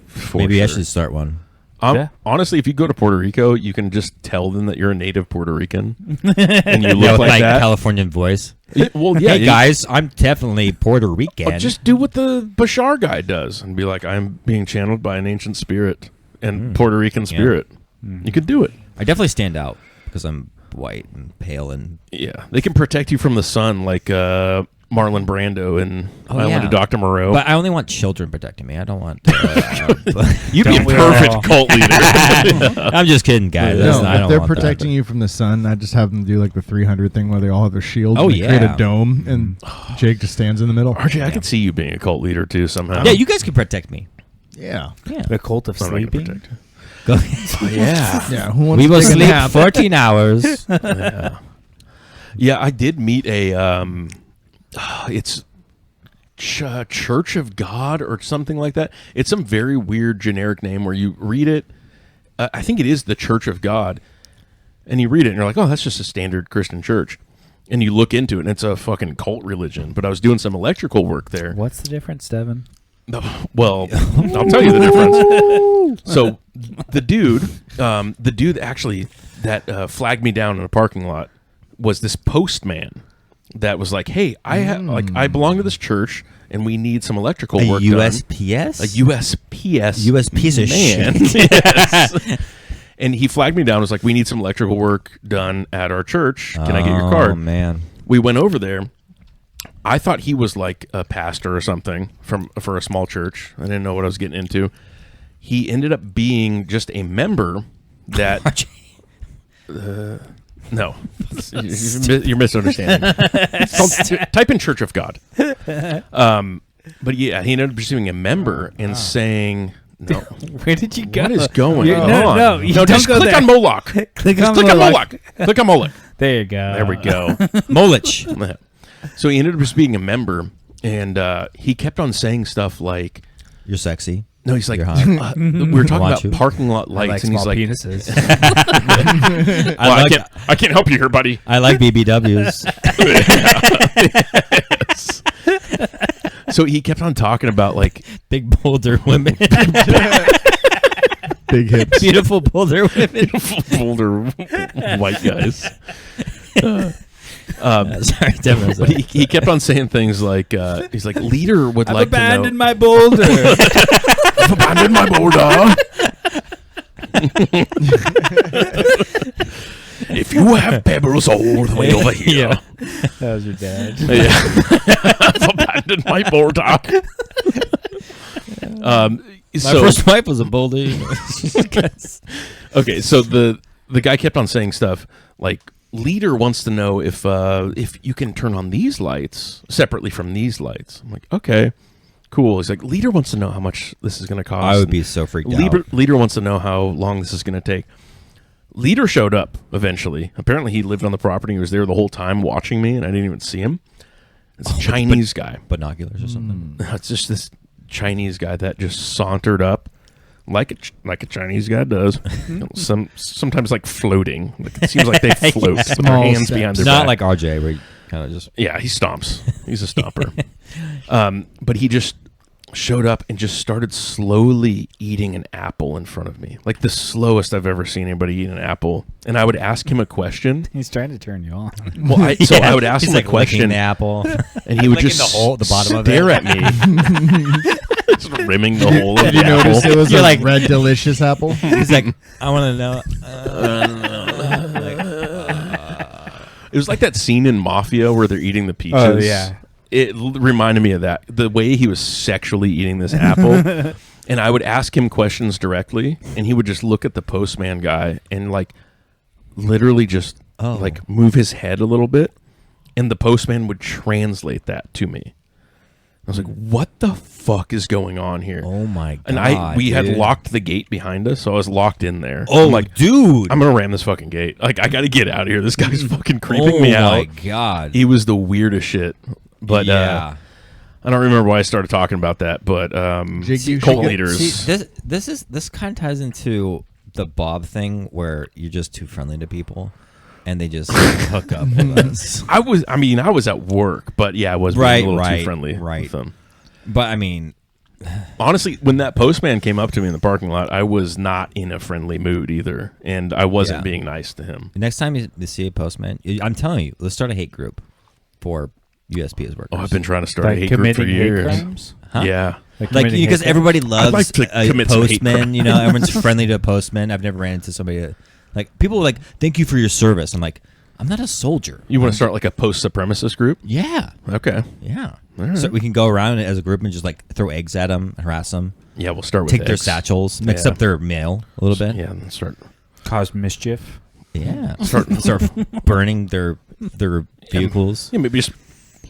For
maybe I
sure.
should start one.
Yeah.
Honestly, if you go to Puerto Rico, you can just tell them that you're a native Puerto Rican, and you look
Yeah, with
like
my
that.
Californian voice.
Well, yeah,
Hey
you-
guys, I'm definitely Puerto Rican.
Well, just do what the Bashar guy does and be like, I'm being channeled by an ancient spirit and Puerto Rican spirit. You can do it.
I definitely stand out because I'm white and pale and
Yeah. They can protect you from the sun like Marlon Brando in Island
yeah.
of Dr. Moreau.
But I only want children protecting me. I don't want.
You'd be a
Don't we
perfect
all?
cult leader.
I'm just kidding, guys.
No,
I
if
don't
they're
want that.
protecting you from the sun, I just have them do like the 300 thing where they all have their shields.
Oh,
and they create
yeah.
a dome, and Jake just stands in the middle.
RJ, I could see you being a cult leader too somehow.
Yeah, you guys can protect me.
Yeah,
Yeah.
The cult of
I'm not gonna
sleeping.
protect you.
Go-
Yeah.
yeah. Who wants
we
to
will
take a
sleep
nap?
14 hours.
Yeah. Yeah, I did meet a it's Church of God or something like that. It's some very weird generic name where you read it. I think it is the Church of God, and you read it and you're like, oh, that's just a standard Christian church. And you look into it and it's a fucking cult religion. But I was doing some electrical work there.
What's the difference, Devin?
Well, I'll tell you the difference. So the dude actually that flagged me down in a parking lot was this postman that was like, "Hey, I belong to this church and we need some electrical
A
work
USPS?
done." A USPS.
US piece of
man.
shit.
Yes. And he flagged me down. Was like, "We need some electrical work done at our church. Can I get your
Oh,
card?"
man.
We went over there. I thought he was like a pastor or something for a small church. I didn't know what I was getting into. He ended up being just a member that. No, you're misunderstanding. Type in Church of God. But yeah, he ended up just being a member and saying, "No,
Where did you go?
what is going
You-
on?"
no, you
no,
don't
just
go
click
there.
on Moloch.
Click
Just
on
click on
Moloch.
Moloch. Click on Moloch.
There you go.
There we go.
Molich.
So he ended up just being a member, and he kept on saying stuff like,
You're sexy.
"No, he's like,
You're hot.
we were talking
Want
about
you?
parking lot
I
lights,
like
and he's
small
like,
penises.
I can't help you here, buddy."
I like BBWs.
So he kept on talking about like
Big boulder women.
Big hips.
Beautiful boulder women.
older white guys.
Sorry, Devin.
But he kept on saying things like, he's like, "Leader would
I've
like to know."
abandoned my boulder.
I've abandoned my boulder. If you have pebbles all the way over here,
Yeah.
That was your dad.
I've abandoned my boulder.
My
So
first wife was a boulder.
okay, so the guy kept on saying stuff like, "Leader wants to know if you can turn on these lights separately from these lights." I'm like, "Okay, cool." He's like, "Leader wants to know how much this is going to cost."
I would be so freaked out.
Leader wants to know how long this is going to take. Leader showed up eventually. Apparently, he lived on the property. He was there the whole time watching me, and I didn't even see him. It's a Chinese guy.
Binoculars or something.
It's just this Chinese guy that just sauntered up, like a Chinese guy does. Sometimes like floating. Like it seems like they float with their
Small
hands
steps.
behind their
Not
back.
like RJ, where you kind of just.
Yeah, he stomps. He's a stomper. But he just showed up and just started slowly eating an apple in front of me, like the slowest I've ever seen anybody eat an apple. And I would ask him a question.
He's trying to turn you on.
Well, I would ask
He's
him
like
a question,
licking the apple.
and he would
licking
just
the bottom of
stare
it.
at me, just rimming the hole of
Did
the
you notice
apple.
it was
You're
a
like-
red delicious apple?
He's like, I want to know.
It was like that scene in Mafia where they're eating the peaches.
Oh, yeah.
It reminded me of that. The way he was sexually eating this apple. And I would ask him questions directly, and he would just look at the postman guy and like literally just
Oh.
like move his head a little bit, and the postman would translate that to me. I was like, "What the fuck is going on here?"
Oh my god!
And we had
dude.
locked the gate behind us, so I was locked in there.
Oh,
I'm like,
dude!
I'm gonna ram this fucking gate. Like, I gotta get out of here. This guy's fucking creeping me
Oh
out.
my god!
He was the weirdest shit. But
yeah.
I don't remember why I started talking about that. But
Jake, you
cult
should get-
leaders.
See, this kind of ties into the Bob thing where you're just too friendly to people, and they just hook up with us.
I was at work, but yeah, I was being a little too friendly with them.
But I mean,
Honestly, when that postman came up to me in the parking lot, I was not in a friendly mood either, and I wasn't
Yeah.
being nice to him.
next time you see a postman, I'm telling you, let's start a hate group for USPS workers.
Oh, I've been trying to start a
Like
hate group for
committing hate
years.
crimes?
Huh?
Yeah.
Like
committing hate
because
crimes?
everybody loves
like to
a
commit some hate
postman, you know, everyone's friendly to a postman. I've never ran into somebody like people are like, "Thank you for your service." I'm like, I'm not a soldier.
You want to start like a post supremacist group?
Yeah,
Okay.
yeah.
All right.
So we can go around as a group and just like throw eggs at them, harass them,
Yeah, we'll start with
take their
eggs.
satchels, mix
Yeah.
up their mail a little bit.
Yeah, and start.
Cause mischief.
Yeah, start burning their vehicles.
Yeah, maybe just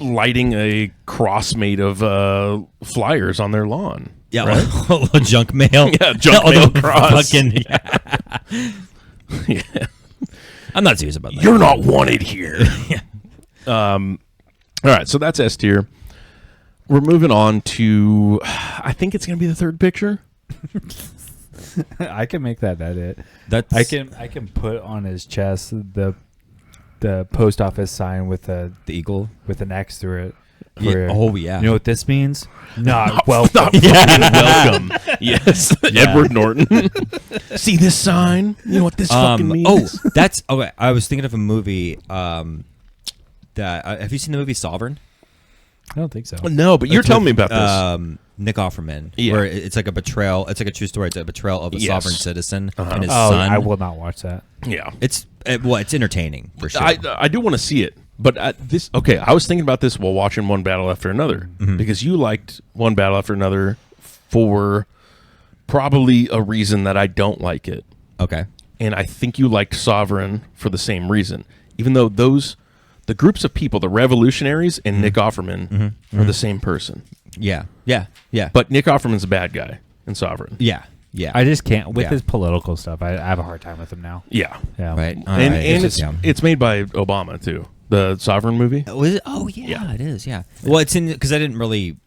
lighting a cross made of flyers on their lawn.
Yeah,
right?
all the junk mail.
Yeah, junk
All
mail
the
cross.
fucking-
Yeah.
I'm not serious about that.
You're not wanted here. All right, so that's S tier. We're moving on to, I think it's going to be the third picture.
I can make that edit.
That's
I can put on his chest the post office sign with
the eagle.
an X through it.
Yeah.
Where-
Oh yeah.
You know what this means? Not welcome.
Not fucking welcome. Yes, Edward Norton. See this sign? You know what this fucking means?
Oh, that's okay. I was thinking of a movie. That have you seen the movie Sovereign?
I don't think so.
No, but you're
It's
telling me
with,
about this.
Nick Offerman.
Yeah.
Where it's like a betrayal. It's like a true story. It's a betrayal of a
Yes.
sovereign citizen and his
Oh,
son.
I will not watch that.
Yeah.
It's it's entertaining for sure.
I do want to see it, but I was thinking about this while watching One Battle After Another because you liked One Battle After Another for probably a reason that I don't like it,
okay.
and I think you liked Sovereign for the same reason, even though the groups of people, the revolutionaries and Nick Offerman are the same person,
Yeah. Yeah. Yeah.
but Nick Offerman's a bad guy in Sovereign.
yeah. Yeah.
I just can't with
Yeah.
his political stuff. I have a hard time with him now.
Yeah,
Yeah.
right. All
and
right.
and
just-
it's made by Obama too, the Sovereign movie.
Oh, is it? Oh yeah,
Yeah.
it is. Yeah. Well, it's in because I didn't really.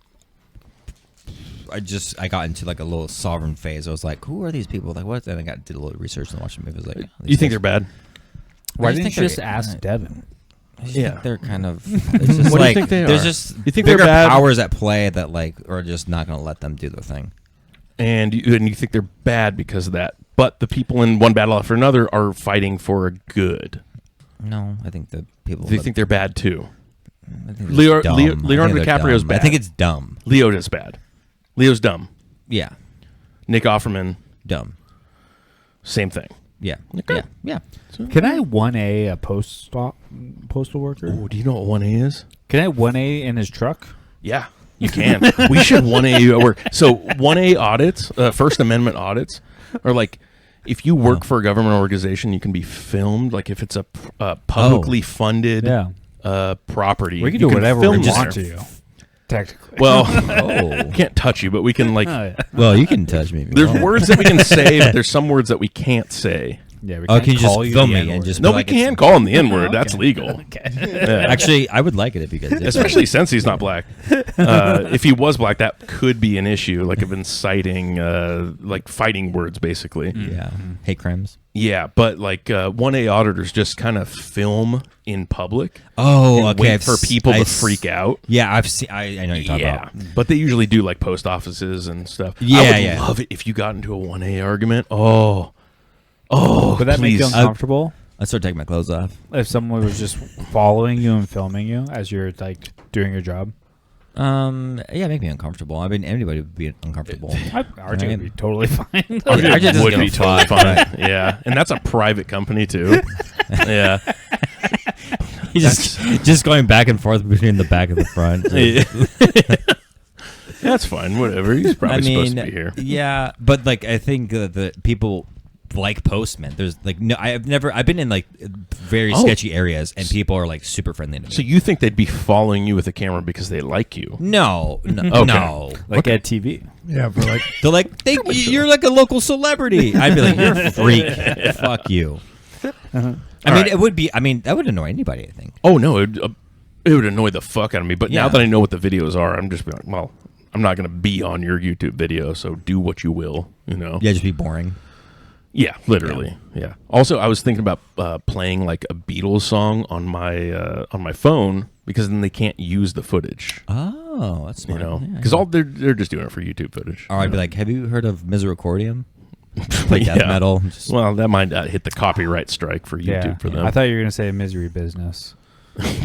I got into like a little sovereign phase. I was like, who are these people? Like what? Then did a little research and watched the movie. I was like, oh,
You think they're bad?
Why
I just
didn't
think
you just
they're-
ask Devin?
I just
Yeah.
think they're kind of. It's just
What do you
like
think they
there's
are?
just
You think they're
bigger
bad?
powers at play that like are just not going to let them do their thing.
And you think they're bad because of that. But the people in One Battle After Another are fighting for a good.
No, I think the people.
Do you think they're bad too?
I think they're just dumb.
Leonardo
I think they're
DiCaprio's
dumb.
bad.
I think it's dumb.
Leo is bad. Leo's dumb.
Yeah,
Nick Offerman,
dumb.
same thing.
Yeah,
Okay.
yeah.
Can I 1A a postal worker?
Oh, do you know what 1A is?
Can I 1A in his truck?
Yeah, you can. We should 1A you at work. So 1A audits, First Amendment audits, are like if you work for a government organization, you can be filmed. Like if it's a publicly funded property,
We can
you
do whatever we
film
want
there.
to you. Technically.
Well,
Oh,
can't touch you, but we can like.
Oh, yeah.
well, you can touch me. if you
There's
want.
words that we can say, but there's some words that we can't say.
Yeah, we
Oh,
can't
can you
call
just
you
film
the
me
N-word.
and just
No,
be
we
like,
can
it's-
call him the N word. That's legal. Yeah.
Actually, I would like it if you guys did.
Especially since he's not black. If he was black, that could be an issue, like of inciting, like fighting words, basically.
Yeah, hate crimes.
Yeah, but like 1A auditors just kind of film in public.
Oh,
and
okay.
wait for people to freak out.
Yeah, I've seen. I know what you're talking
Yeah,
about.
but they usually do like post offices and stuff.
Yeah,
I would
yeah.
love it if you got into a 1A argument. Oh,
Would that make you
please.
uncomfortable?
I start taking my clothes off.
If someone was just following you and filming you as you're like doing your job?
Yeah, make me uncomfortable. I mean, anybody would be uncomfortable.
RJ would be totally fine.
RJ
doesn't
would
give
be
a
totally
fuck,
fine. Yeah, and that's a private company too. Yeah.
He's just going back and forth between the back and the front.
That's fine. Whatever. He's probably supposed to be here.
Yeah, but like I think the people like postmen. There's like no. I've been in like very sketchy areas, and people are like super friendly to me.
So you think they'd be following you with a camera because they like you?
No.
Okay.
Like at TV.
Yeah, for like
They're like, you're like a local celebrity. I'd be like, you're a freak. Fuck you. I mean, it would be. I mean, that would annoy anybody. I think.
Oh no, it would annoy the fuck out of me. But now
Yeah.
that I know what the videos are, I'm just be like, well, I'm not going to be on your YouTube video, so do what you will. You know?
Yeah, just be boring.
Yeah, literally. Yeah. Also, I was thinking about playing like a Beatles song on my phone because then they can't use the footage.
Oh, that's smart.
You know,
Yeah,
because all they're just doing it for YouTube footage.
Or I'd be like, have you heard of Misericordium? Play death
Yeah.
metal. Just-
Well, that might hit the copyright strike for YouTube for them.
I thought you were going to say Misery Business.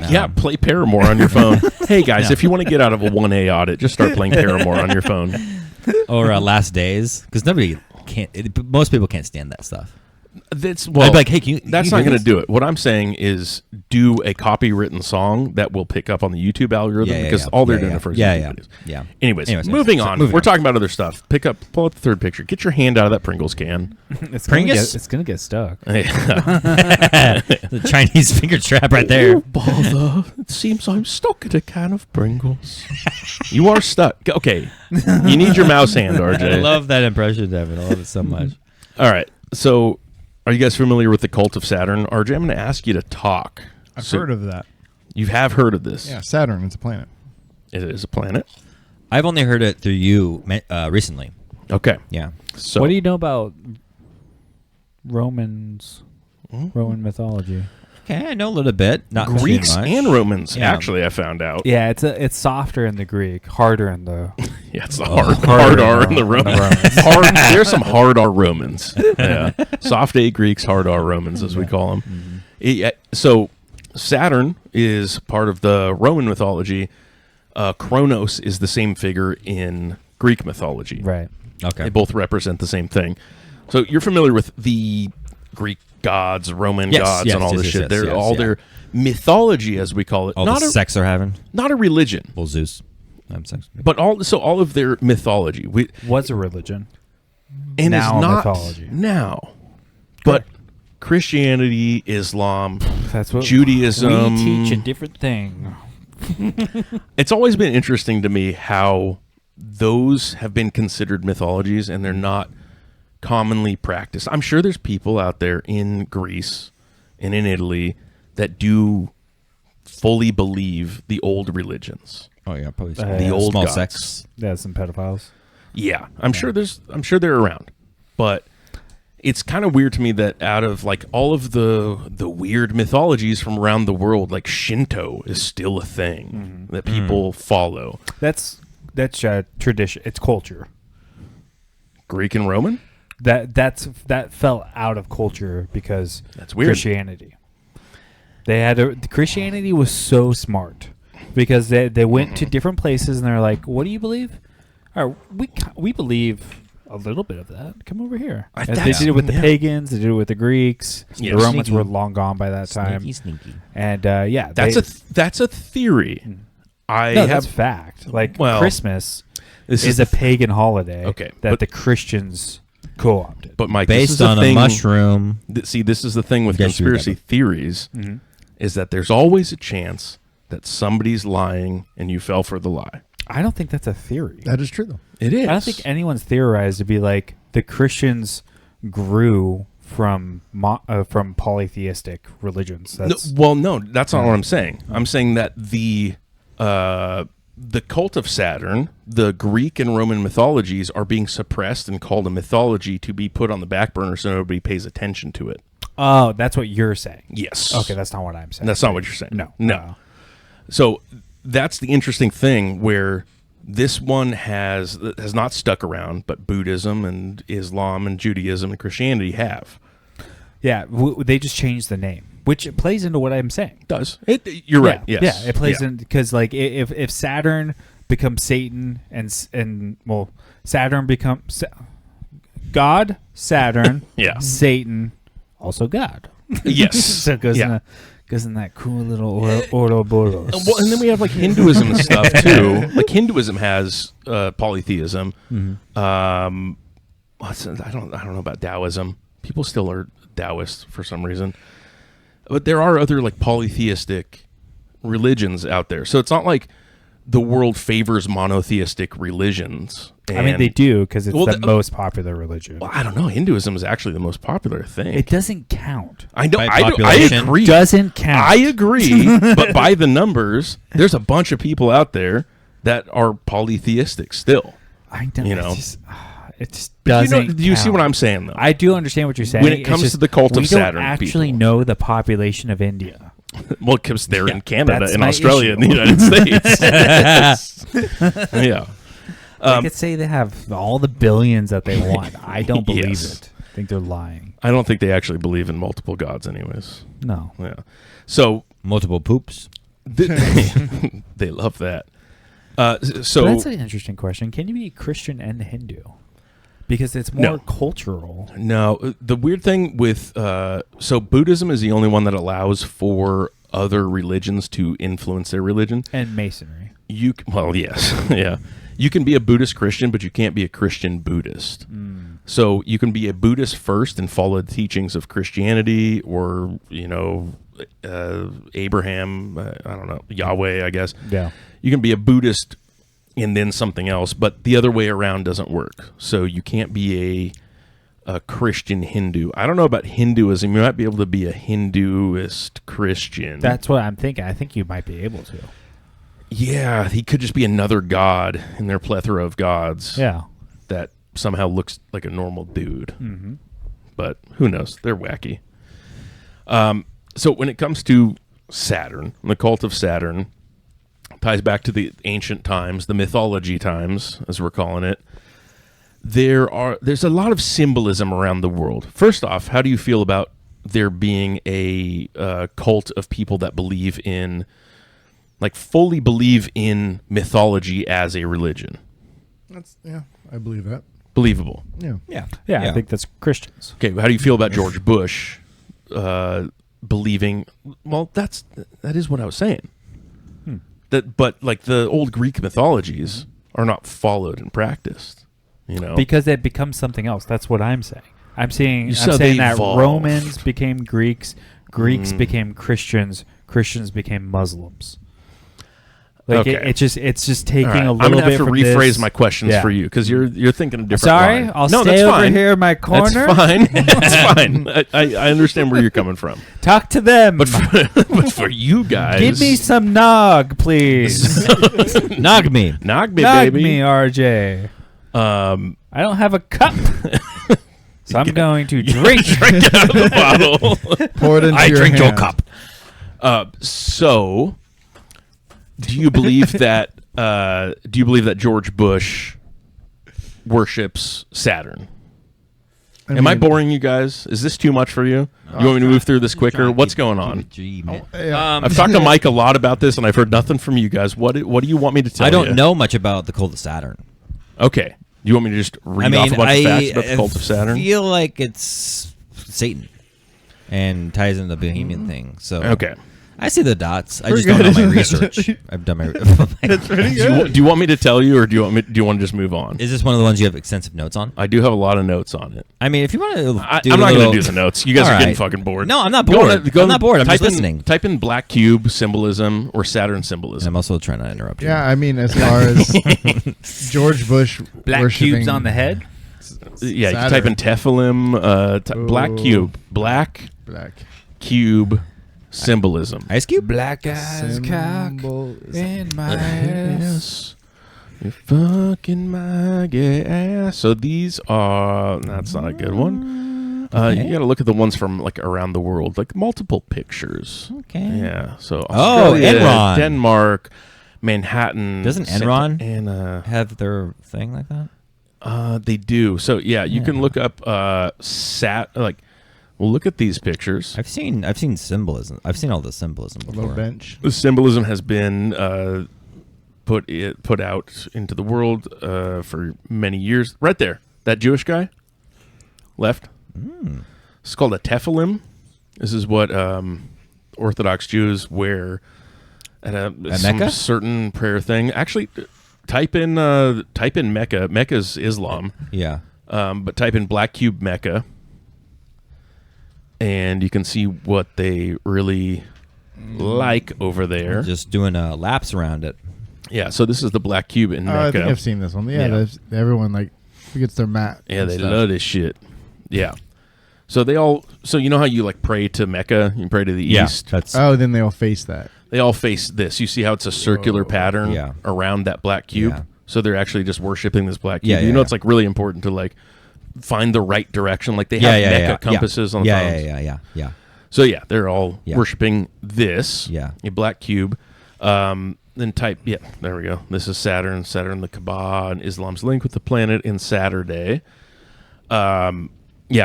Yeah, play Paramore on your phone. Hey guys, if you want to get out of a 1A audit, just start playing Paramore on your phone.
or Last Days, because nobody can't. Most people can't stand that stuff.
That's
I'd be like, hey, can you,
That's not going to do it. What I'm saying is do a copywritten song that will pick up on the YouTube algorithm because all they're doing it for is YouTube videos.
Yeah.
Anyways, moving on. We're talking about other stuff. Pull up the third picture. Get your hand out of that Pringles can.
It's
Pringles?
going to get stuck.
The Chinese finger trap right there.
Bother. It seems I'm stuck in a can of Pringles. You are stuck. Okay. You need your mouse hand, RJ.
I love that impression, Devin. I love it so much.
All right. So, are you guys familiar with the cult of Saturn? RJ, I'm going to ask you to talk.
I've heard of that.
You have heard of this.
Yeah, Saturn. It's a planet.
It is a planet.
I've only heard it through you recently.
Okay.
Yeah.
So,
What do you know about Roman mythology?
Okay, I know a little bit. Not too
Greeks
much.
and Romans,
Yeah.
actually, I found out.
Yeah, it's softer in the Greek, harder in the
Yeah, it's the hard
harder
R
in
in the
the
Romans.
Romans.
There's some hard R Romans. Yeah. Soft A Greeks, hard R Romans, as we call them. So Saturn is part of the Roman mythology. Kronos is the same figure in Greek mythology.
right.
Okay.
They both represent the same thing. So you're familiar with the Greek gods, Roman
Yes,
gods,
yes,
and all
yes,
this
yes,
shit.
yes,
They're
yes,
all
yeah.
their mythology, as we call it.
All
not
the
a,
sex they're having.
not a religion,
Well, Zeus. I'm sex.
but all of their mythology.
Was a religion.
And
Now
is not
mythology.
now, but Christianity, Islam,
That's what
Judaism.
We teach a different thing.
It's always been interesting to me how those have been considered mythologies and they're not commonly practiced. I'm sure there's people out there in Greece and in Italy that do fully believe the old religions.
Oh yeah, probably
The old
small
gods.
sex.
Yeah, some pedophiles.
Yeah, I'm sure they're around, but it's kind of weird to me that out of like all of the weird mythologies from around the world, like Shinto is still a thing that people follow.
That's tradition. It's culture.
Greek and Roman.
That fell out of culture because
That's weird.
Christianity. Christianity was so smart because they went to different places and they're like, "What do you believe?" All right, we believe a little bit of that. Come over here. And they did it with the pagans. They did it with the Greeks.
Yeah.
The Romans
Sneaky.
were long gone by that time.
Sneaky.
And yeah,
That's a theory. I
no,
have
that's fact. Like
Well,
Christmas
this
is a pagan holiday.
Okay,
that
but-
the Christians co-opted.
but Mike, this is
Based
the
on a
thing,
mushroom.
See, this is the thing with
Yes, you would
conspiracy
have
theories is that there's always a chance that somebody's lying and you fell for the lie.
I don't think that's a theory.
That is true, though.
It is.
I don't think anyone's theorized to be like the Christians grew from polytheistic religions. That's
No, that's not what I'm saying. I'm saying that the cult of Saturn, the Greek and Roman mythologies are being suppressed and called a mythology to be put on the back burner so nobody pays attention to it.
oh, that's what you're saying.
Yes.
Okay, that's not what I'm saying.
That's not what you're saying.
No.
So that's the interesting thing where this one has not stuck around, but Buddhism and Islam and Judaism and Christianity have.
Yeah, they just changed the name, which plays into what I'm saying.
Does it? You're right.
Yeah,
Yes.
yeah, it plays in because like if Saturn becomes Satan and Saturn becomes God, Saturn,
Yeah.
Satan, also God.
Yes.
So it goes in that cool little Ouroboros.
Well, and then we have like Hinduism and stuff too. Like Hinduism has polytheism. I don't know about Taoism. People still are Taoists for some reason. But there are other like polytheistic religions out there. So it's not like the world favors monotheistic religions.
I mean, they do because it's
Well,
the most popular religion.
Well, I don't know. Hinduism is actually the most popular thing.
It doesn't count.
I know.
By
I
population?
agree.
Doesn't count.
I agree. But by the numbers, there's a bunch of people out there that are polytheistic still.
I don't.
You know.
It just
But
doesn't.
do you see
count.
what I'm saying, though?
I do understand what you're saying.
When it
It's
comes
just
to the cult of
we
Saturn,
don't actually
people.
know the population of India.
Well, because they're in Canada
that's
and
my
Australia
issue.
and the United States. Yeah.
They could say they have all the billions that they want. I don't believe
Yes.
it. I think they're lying.
I don't think they actually believe in multiple gods, anyways.
No.
Yeah. So
Multiple poops.
they love that. So
But that's an interesting question. Can you be Christian and Hindu? Because it's more
No.
cultural.
no, the weird thing with so Buddhism is the only one that allows for other religions to influence their religion.
And masonry.
Well, yes, yeah. You can be a Buddhist Christian, but you can't be a Christian Buddhist. So you can be a Buddhist first and follow the teachings of Christianity, or Abraham. I don't know, Yahweh, I guess.
Yeah.
You can be a Buddhist and then something else, but the other way around doesn't work. So you can't be a Christian Hindu. I don't know about Hinduism. You might be able to be a Hinduist Christian.
That's what I'm thinking. I think you might be able to.
Yeah, he could just be another god in their plethora of gods.
Yeah.
That somehow looks like a normal dude.
Mm-hmm.
But who knows? They're wacky. So when it comes to Saturn, the cult of Saturn ties back to the ancient times, the mythology times, as we're calling it. There's a lot of symbolism around the world. First off, how do you feel about there being a cult of people that believe in, like, fully believe in mythology as a religion?
I believe that.
Believable.
Yeah.
Yeah, I think that's Christians.
Okay, how do you feel about George Bush believing? Well, that is what I was saying. But like the old Greek mythologies are not followed and practiced.
Because it becomes something else. That's what I'm saying. I'm saying
So
that
they evolve.
Romans became Greeks, Greeks became Christians, Christians became Muslims. Like
Okay.
it's just taking
All right,
a
I'm
little
gonna have
bit
to
from
rephrase
this.
my questions
Yeah.
for you because you're thinking a different.
Sorry,
line.
I'll
No,
stay
that's
over
fine.
here in my corner.
That's fine. That's fine. I understand where you're coming from,
Talk to them.
but for you guys,
Give me some nog, please.
Nog me.
knock me,
Nog
baby.
me, RJ. I don't have a cup, so I'm going to drink.
Drink out of the bottle.
Pour it into
I
your
drink your
hand.
cup.
So, do you believe that? Do you believe that George Bush worships Saturn? Am I boring you guys? Is this too much for you? You want me to move through this quicker? What's going on? I've talked to Mike a lot about this, and I've heard nothing from you guys. What do you want me to tell you?
I don't know much about the cult of Saturn.
Okay. Do you want me to just read off a bunch of facts about the cult of Saturn?
I feel like it's Satan and ties into the Bohemian thing. So
Okay.
I see the dots. I just don't know my research. I've done my.
That's pretty
Do
good.
you want me to tell you, or do you want to just move on?
Is this one of the ones you have extensive notes on?
I do have a lot of notes on it.
I mean, if you want to,
I'm not going to do the notes. You guys are getting fucking bored.
No, I'm not
Go
bored.
on,
I'm not bored. I'm
type
just listening.
Type in black cube symbolism or Saturn symbolism.
I'm also trying to interrupt you.
Yeah, I mean, as far as George Bush
Black
worshiping
cubes on the head.
Yeah, you can
Saturn.
type in Tephilim, black
Ooh.
cube, black
Black
cube symbolism.
Ice Cube.
Black eyes cock in my ass.
Yes. You're fucking my gay ass. So these are. That's not a good one.
Okay.
You got to look at the ones from like around the world, like multiple pictures.
Okay.
Yeah. So
Oh,
Australia,
Enron.
Denmark, Manhattan.
Doesn't
Santa
Enron
Ana.
have their thing like that?
They do. So yeah, you can
Yeah.
look up well, look at these pictures.
I've seen symbolism. I've seen all the symbolism
A
before.
little bench.
The symbolism has been put out into the world for many years. Right there, that Jewish guy, left. It's called a tephilim. This is what Orthodox Jews wear at some
Mecca?
certain prayer thing. Actually, type in Mecca. Mecca's Islam,
Yeah.
but type in Black Cube Mecca. and you can see what they really like over there.
Just doing laps around it.
Yeah, so this is the black cube in Mecca.
I think I've seen this one. Yeah,
Yeah.
everyone like gets their mat.
Yeah,
and
they
stuff.
love this shit. Yeah. So you know how you like pray to Mecca, you pray to the east.
That's
Oh, then they all face that.
They all face this. You see how it's a circular pattern
Yeah.
around that black cube.
Yeah.
So they're actually just worshiping this black cube.
Yeah,
you know,
yeah.
it's like really important to like find the right direction. Like they
yeah,
have
yeah,
Mecca
yeah,
compasses
yeah.
on
yeah,
phones.
yeah.
So yeah, they're all
Yeah.
worshiping this.
Yeah.
A black cube. Then there we go. This is Saturn, the Kaaba, and Islam's link with the planet in Saturday.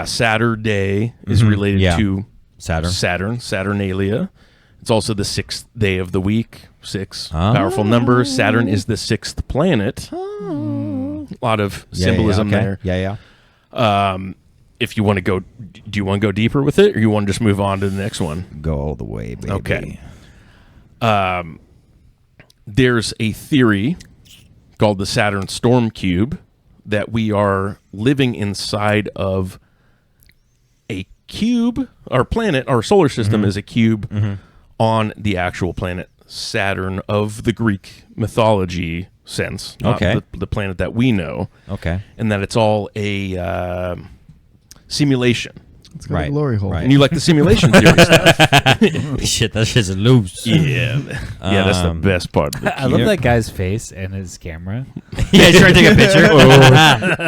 Saturday is related
Yeah.
to
Saturn.
Saturnalia. It's also the 6th day of the week. 6
Ah.
powerful number. Saturn is the 6th planet. A lot of symbolism there.
Yeah, yeah.
If you want to go, do you want to go deeper with it, or you want to just move on to the next one?
Go all the way, baby.
Okay. There's a theory called the Saturn storm cube that we are living inside of a cube. Our planet, our solar system is a cube on the actual planet Saturn of the Greek mythology sense, not
Okay.
the planet that we know,
Okay.
and that it's all a simulation.
It's got
Right,
a glory hole.
right.
And you like the simulation theory stuff.
Shit, that shit's loose.
Yeah. Yeah, that's the best part of the
I love
Yep.
that guy's face and his camera.
Yeah, trying to take a picture.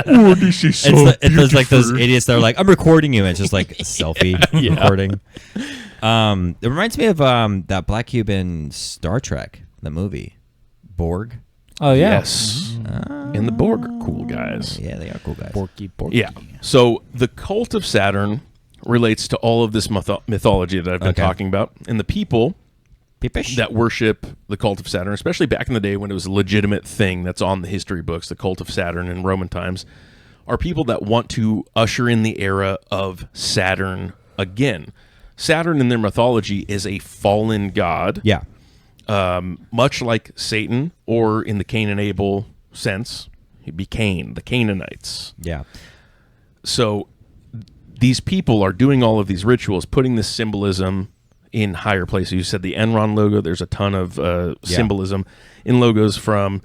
Oh, this is so
It's like those
beautiful.
idiots that are like, I'm recording you. And it's just like a selfie recording. It reminds me of that black cube in Star Trek, the movie. Borg.
Oh yeah,
Yes. And the Borg are cool guys.
Yeah, they are cool guys.
Porky.
Yeah. So the cult of Saturn relates to all of this mythology that I've been
Okay.
talking about. And the people
Peepish.
that worship the cult of Saturn, especially back in the day when it was a legitimate thing that's on the history books, the cult of Saturn in Roman times, are people that want to usher in the era of Saturn again. Saturn in their mythology is a fallen god.
Yeah.
Much like Satan, or in the Cain and Abel sense, he'd be Cain, the Canaanites.
Yeah.
So these people are doing all of these rituals, putting this symbolism in higher places. You said the Enron logo. There's a ton of symbolism in logos from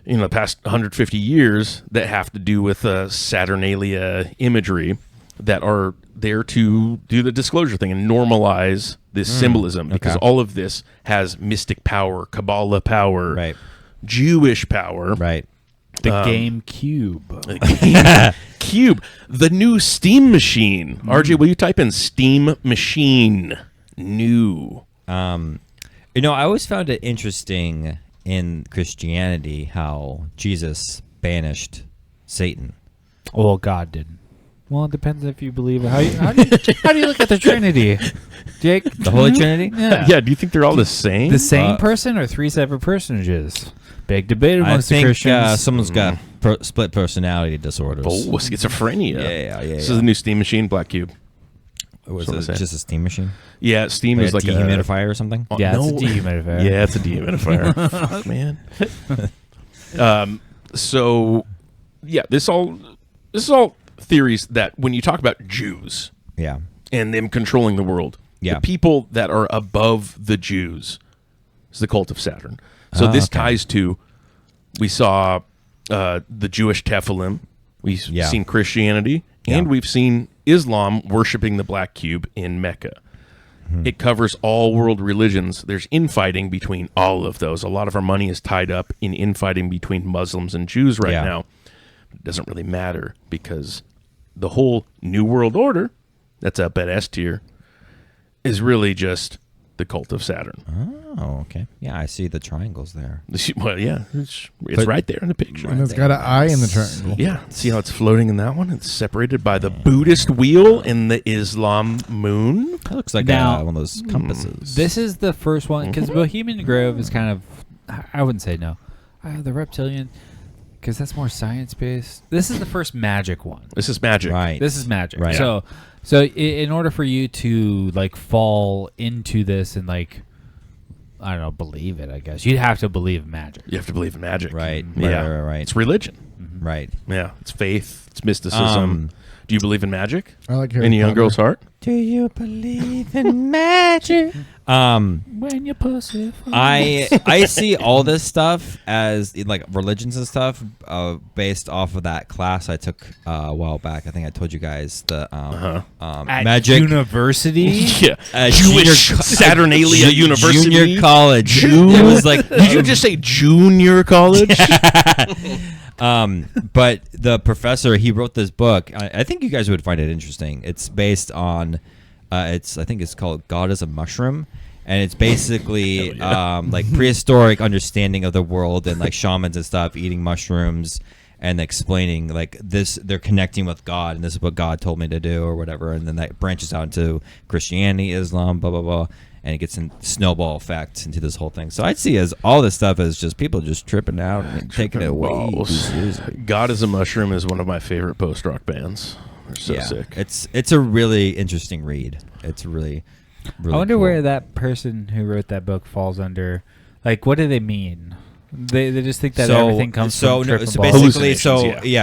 the past 150 years that have to do with Saturnalia imagery that are there to do the disclosure thing and normalize this symbolism, because all of this has mystic power, Kabbalah power,
Right.
Jewish power.
Right.
The game cube.
Cube, the new Steam machine. RJ, will you type in Steam machine? New.
I always found it interesting in Christianity how Jesus banished Satan.
Well, God didn't. Well, it depends if you believe. How do you look at the Trinity, Jake?
The Holy Trinity?
Yeah.
Yeah, do you think they're all the same?
The same person or three separate personages? Big debate
I
amongst the
think
Christians.
someone's got split personality disorders.
Oh, schizophrenia.
Yeah.
This is the new Steam machine, Black Cube.
Was
What
it
was that?
just a steam machine?
Yeah, Steam
Like
is
a
like
dehumidifier or something?
Yeah,
no.
it's a dehumidifier.
Yeah, it's a dehumidifier. Fuck, man. So, yeah, this is all theories that when you talk about Jews
Yeah.
and them controlling the world,
Yeah.
the people that are above the Jews is the cult of Saturn. So this
okay.
ties to, we saw the Jewish Tephilim, we've
Yeah.
seen Christianity, and
Yeah.
we've seen Islam worshiping the black cube in Mecca. It covers all world religions. There's infighting between all of those. A lot of our money is tied up in infighting between Muslims and Jews right
Yeah.
now. It doesn't really matter because the whole New World Order that's up at S tier is really just the cult of Saturn.
Oh, okay. Yeah, I see the triangles there.
Well, yeah, it's
But-
right there in the picture.
And it's got an eye in the triangle.
Yeah, see how it's floating in that one? It's separated by the Buddhist wheel and the Islam moon.
That looks like
Now-
one of those compasses.
This is the first one because Bohemian Grove is kind of. I wouldn't say no. The reptilian, because that's more science based. This is the first magic one.
This is magic.
Right.
This is magic.
Right.
So in order for you to like fall into this and like, I don't know, believe it, I guess you'd have to believe magic.
You have to believe in magic.
Right.
Yeah.
Right.
It's religion.
Right.
Yeah. It's faith. It's mysticism. Do you believe in magic?
I like Harry
In a young
Potter.
girl's heart?
Do you believe in magic?
When your pussy falls.
I see all this stuff as like religions and stuff based off of that class I took a while back. I think I told you guys the
At
magic
university.
Yeah, Jewish Saturnalia University,
junior college. It was like
Did you just say junior college?
But the professor, he wrote this book. I think you guys would find it interesting. It's based on, I think it's called God is a Mushroom. And it's basically like prehistoric understanding of the world and like shamans and stuff eating mushrooms and explaining like this, they're connecting with God and this is what God told me to do or whatever. And then that branches out into Christianity, Islam, blah, blah, blah. And it gets a snowball effect into this whole thing. So I'd see as all this stuff as just people just tripping out and taking it away.
God is a Mushroom is one of my favorite post-rock bands. They're so sick.
It's a really interesting read. It's really
I wonder
cool.
where that person who wrote that book falls under. Like, what do they mean? They just think that everything comes from tripping balls.
basically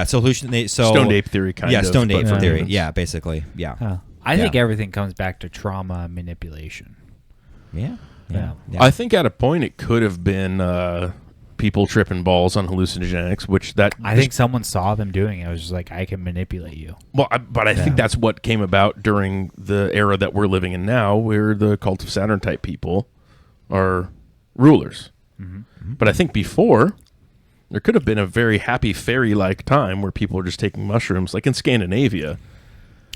Hallucinations, Stoned ape theory kind of.
Stoned ape
but for
theory.
humans.
Yeah, basically. Yeah.
Huh. I think everything comes back to trauma and manipulation.
Yeah.
I think at a point it could have been people tripping balls on hallucinogenics, which
I think someone saw them doing it. It was just like, I can manipulate you.
Well, but I think that's what came about during the era that we're living in now, where the cult of Saturn type people are rulers. Mm-hmm. But I think before, there could have been a very happy fairy-like time where people were just taking mushrooms, like in Scandinavia.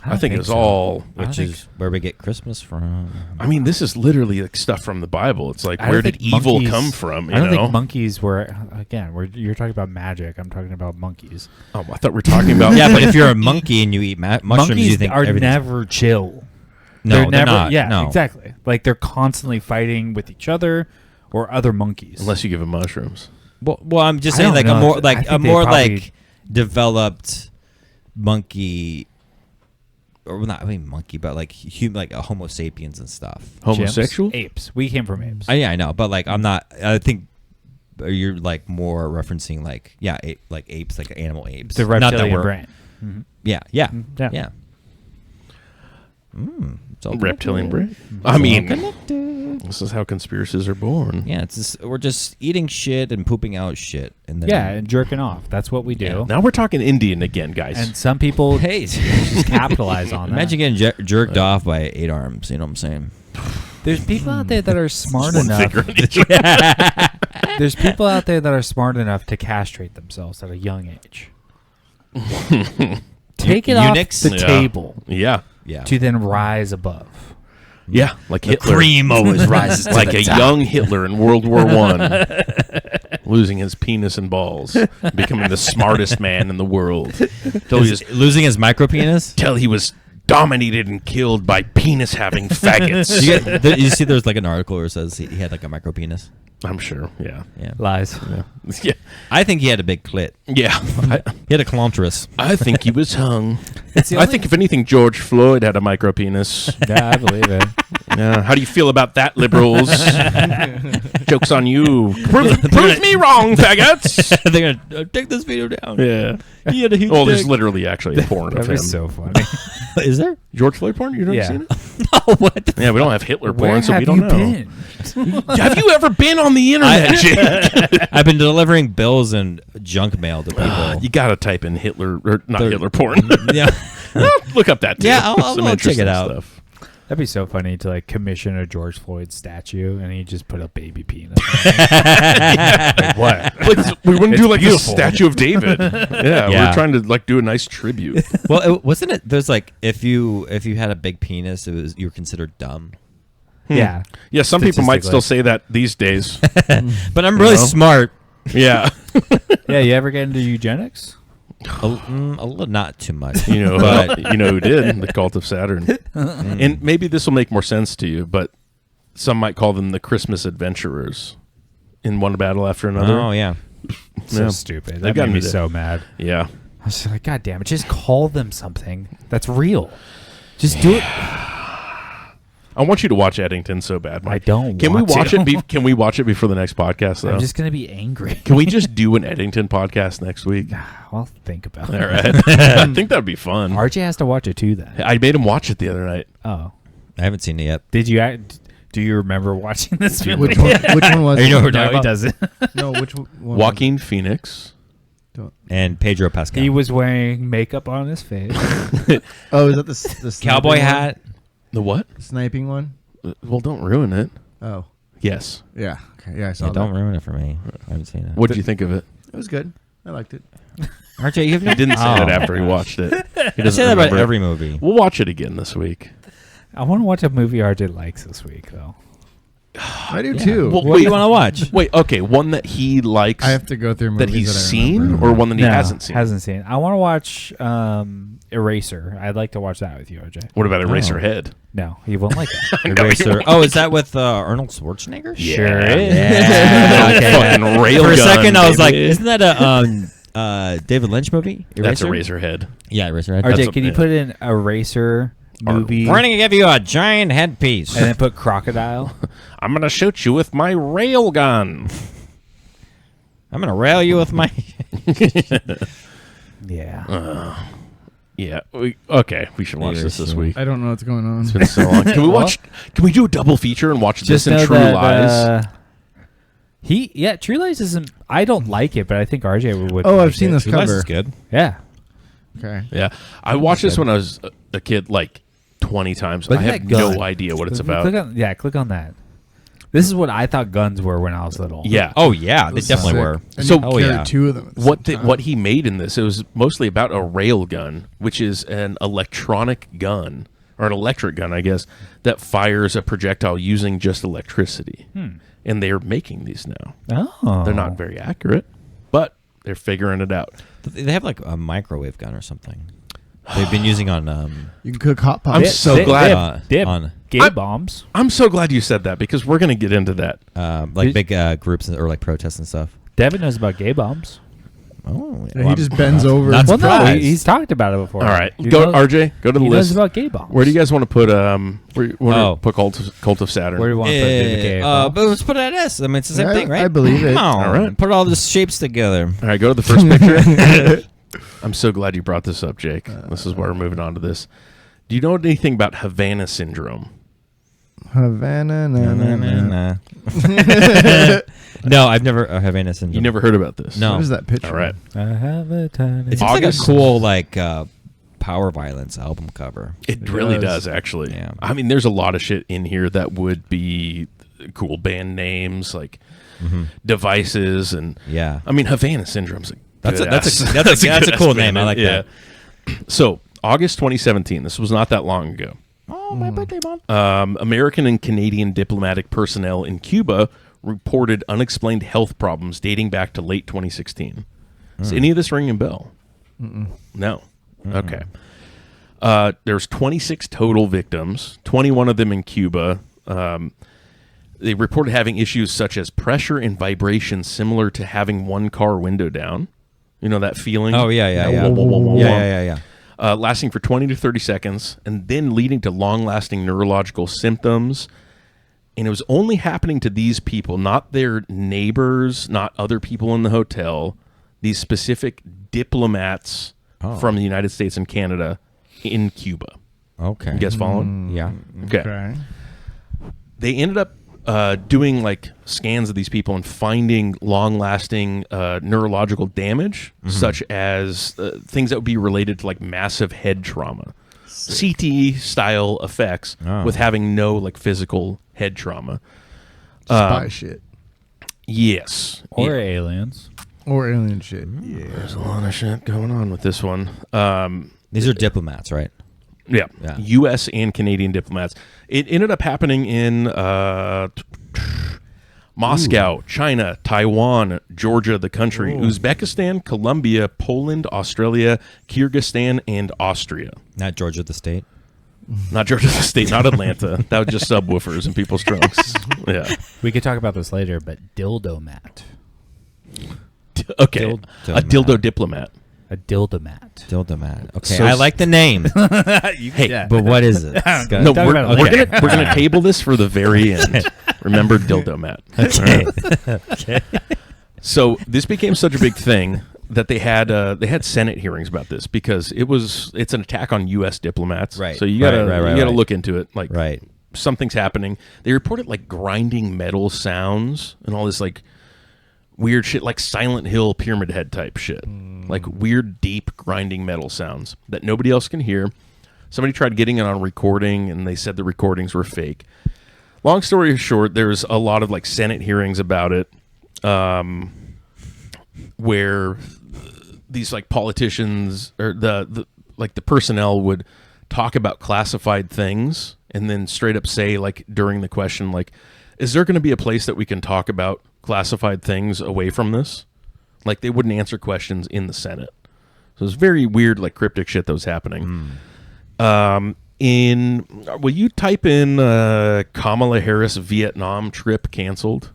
I think it was all...
Which is where we get Christmas from.
I mean, this is literally like stuff from the Bible. It's like, where did evil come from?
I don't think monkeys were... Again, you're talking about magic. I'm talking about monkeys.
Oh, I thought we were talking about...
Yeah, but if you're a monkey and you eat mushrooms,
monkeys
you think
are
everything's...
never chill.
No,
they're never,
not.
Yeah,
no.
exactly. Like, they're constantly fighting with each other or other monkeys.
Unless you give them mushrooms.
Well, I'm just
I
saying,
don't
like
know
a
if-
more
I
like
think
a
they
more
probably-
like developed monkey, or not monkey, but like like a Homo sapiens and stuff.
Homosexual?
Chimps, apes. We came from apes.
Yeah, I know, but like I'm not. I think you're like more referencing like like apes, like animal apes.
The
Not that
reptilian
we're-
brain. Mm-hmm.
Yeah.
Yeah.
It's all
Reptilian
connected.
brain? I mean,
Connected.
this is how conspiracies are born.
Yeah, it's just, we're just eating shit and pooping out shit, and then
Yeah, and jerking off. That's what we do.
Yeah.
Now we're talking Indian again, guys.
And some people
Hey,
just capitalize on that.
imagine getting jerked off by 8 arms. You know what I'm saying?
There's people out there that are smart
One
enough.
finger in each eye.
There's people out there that are smart enough to castrate themselves at a young age. Take it
Eunuchs?
off the
Yeah.
table
Yeah.
to then rise above.
Yeah, like Hitler.
Cream always rises to
Like
the
a
top.
young Hitler in World War I, losing his penis and balls, becoming the smartest man in the world. Till he was,
Losing his micro penis.
till he was dominated and killed by penis-having faggots.
You see, there's like an article where it says he had like a micro penis.
I'm sure, yeah.
Yeah.
Lies.
Yeah.
I think he had a big clit.
Yeah.
He had a calantris.
I think he was hung.
the
I
only-
think, if anything, George Floyd had a micro penis.
Yeah, I believe it.
Yeah. How do you feel about that, liberals? Joke's on you. Prove me wrong, faggots.
They're gonna take this video down.
Yeah.
He had a huge
Well, there's
dick.
literally actually a porn of
That'd
him.
be so funny.
Is there?
George Floyd porn? You've never
Yeah.
seen it?
Oh, what? The
Yeah, we don't have Hitler
Where
porn, so we
have
don't
you
know.
been?
Have you ever been on the internet, Jake?
I've been delivering bills and junk mail to people.
You gotta type in Hitler, or not
They're-
Hitler porn.
Yeah.
Look up that too.
Yeah, I'll
Some
check
interesting
it out.
Stuff.
That'd be so funny to like commission a George Floyd statue and he just put a baby penis. Like, what?
Like, we wouldn't
It's
do like
beautiful.
a statue of David. Yeah,
Yeah.
we're trying to like do a nice tribute.
Well, wasn't it? There's like if you had a big penis, you were considered dumb.
Yeah.
Yeah, some people might still
Statistically.
say that these days.
But I'm really
know?
smart.
Yeah,
Yeah, you ever get into eugenics?
A little, not too much.
you know,
But-
you know who did the cult of Saturn, and maybe this will make more sense to you, but some might call them the Christmas adventurers in one battle after another.
Oh yeah.
So
Yeah.
stupid.
They've
That
gotten
made me
me
so mad.
Yeah,
I was just like, God damn it, just call them something that's real. Just do it.
I want you to watch Eddington so bad, Mike.
I don't.
Can
want
we watch
to.
it? Can we watch it before the next podcast? Though?
I'm just gonna be angry.
Can we just do an Eddington podcast next week?
I'll think about
All
it.
right. I think that'd be fun.
RJ has to watch it too. Then.
I made him watch it the other night.
Oh,
I haven't seen it yet.
did you? Do you remember watching this movie?
Which one? Which one was?
You know
it?
who we're
No,
talking
he
about?
doesn't.
No, which one? was
Joaquin Phoenix.
And Pedro Pascal.
He was wearing makeup on his face.
it? Oh, is that the sniping
cowboy
one?
hat.
The what?
Sniping one?
Well, don't ruin it.
Oh,
Yes.
yeah. Okay, yeah, I saw
Yeah,
that.
don't ruin it for me. I haven't seen it.
What did you think of it?
It was good. I liked it.
RJ, you have no.
He didn't say
Oh.
that after he watched it. He
I
doesn't
say that about
remember it.
every movie.
We'll watch it again this week.
I want to watch a movie RJ likes this week, though.
I do too.
Well,
What do you want to watch?
Wait, okay. One that he likes
I have to go through
that
movies
he's
I
seen,
remember.
or one that he hasn't seen?
Hasn't seen. I want to watch Eraser. I'd like to watch that with you, RJ.
What about Eraserhead?
No, he won't like that.
Eraser. Oh, is that with Arnold Schwarzenegger?
Sure is.
Yeah. Okay.
Fucking railgun,
For a second, I was like,
baby.
"Isn't that a David Lynch movie?"
That's
Eraser?
Eraserhead.
Yeah, Eraserhead.
That's
RJ,
a-
can you
yeah.
put in Eraser movie
We're gonna give you a giant headpiece.
and then put crocodile?
I'm gonna shoot you with my railgun.
I'm gonna rail you with my.
Yeah.
Yeah. Okay. We should watch this week.
I don't know what's going on.
It's been so long. Can we watch? Can we do a double feature and watch this and
know
True
that,
Lies?
True Lies isn't. I don't like it, but I think RJ would.
Oh,
like
I've seen
it.
this
True Lies
cover.
is good.
Yeah.
Okay.
Yeah, I watched this when I was a kid, like 20 times.
Look
I
at
have
that gun.
no idea what it's about.
Click on that. This is what I thought guns were when I was little.
Yeah.
Oh yeah, they definitely
Sick.
were.
And
So-
you
Oh,
carried
yeah.
two of them. At the
What
same time.
what he made in this, it was mostly about a rail gun, which is an electronic gun or an electric gun, I guess, that fires a projectile using just electricity. And they're making these now.
Oh.
They're not very accurate, but they're figuring it out.
They have like a microwave gun or something. They've been using on
You can cook hot
I'm
pockets.
so glad.
They have
on
gay bombs.
I'm so glad you said that because we're going to get into that.
like big groups or like protests and stuff.
Devin knows about gay bombs.
Oh,
Yeah, he just bends over.
Not
Well, no,
surprised.
he's talked about it before.
All right,
He
go
knows-
RJ. Go to the
He
list.
knows about gay bombs.
Where do you guys want to put where you want
Oh.
to put Cult of Saturn?
Where do you want to put the gay bomb?
but let's put it at S. I mean, it's the same
Yeah,
thing, right?
I believe it.
Come on,
All right.
Put all the shapes together.
All right, go to the first picture. I'm so glad you brought this up, Jake. This is why we're moving on to this. Do you know anything about Havana syndrome?
Havana. Na, na, na.
No, I've never Havana syndrome.
You never heard about this?
No.
What is that picture?
All right.
I have a tiny.
It seems like a
August-
cool power violence album cover.
It really
does.
does, actually.
Yeah.
I mean, there's a lot of shit in here that would be cool band names, like devices, and
Yeah.
I mean, Havana syndrome's a
That's a-
good
that's a-
ass-
that's a
good
cool
ass
name.
band
I like that.
So, August 2017. This was not that long ago.
Oh, my birthday month.
American and Canadian diplomatic personnel in Cuba reported unexplained health problems dating back to late 2016. Is any of this ringing a bell? No. Okay. There's 26 total victims, 21 of them in Cuba. They reported having issues such as pressure and vibration similar to having one car window down. You know that feeling?
Oh yeah.
Wah, wah, wah, wah, wah.
Yeah.
Lasting for 20 to 30 seconds, and then leading to long-lasting neurological symptoms. And it was only happening to these people, not their neighbors, not other people in the hotel, these specific diplomats from the United States and Canada in Cuba.
Okay.
You guys following?
Yeah.
Okay.
Okay.
They ended up doing like scans of these people and finding long-lasting neurological damage, such as things that would be related to like massive head trauma, CTE style effects, with having no like physical head trauma.
Spy shit.
Yes,
Or
Yeah.
aliens.
Or alien shit. Yeah.
There's a lot of shit going on with this one.
These are diplomats, right?
Yeah.
Yeah.
U.S. and Canadian diplomats. It ended up happening in Moscow, China, Taiwan, Georgia, the country, Uzbekistan, Colombia, Poland, Australia, Kyrgyzstan, and Austria.
Not Georgia the state.
Not Georgia, the state, not Atlanta. That was just subwoofers in people's trunks. Yeah.
We could talk about this later, but dildo mat.
Okay.
Dildo
A dildo diplomat.
A dildomat.
Dildomat. Okay,
So
I like the name.
Hey,
But what is it? Scott?
No,
Talk
we're,
about it
we're
later.
gonna table this for the very end. Remember Dildomat.
Okay.
So this became such a big thing that they had Senate hearings about this because it's an attack on U.S. diplomats.
Right.
So you gotta
Right.
look into it. Like
Right.
something's happening. They reported like grinding metal sounds and all this like weird shit, like Silent Hill Pyramid Head type shit, like weird deep grinding metal sounds that nobody else can hear. Somebody tried getting it on recording, and they said the recordings were fake. Long story short, there's a lot of like Senate hearings about it, where these like politicians or the personnel would talk about classified things and then straight up say like during the question like, is there going to be a place that we can talk about classified things away from this? Like they wouldn't answer questions in the Senate. So it was very weird, like cryptic shit that was happening. Will you type in Kamala Harris Vietnam trip canceled?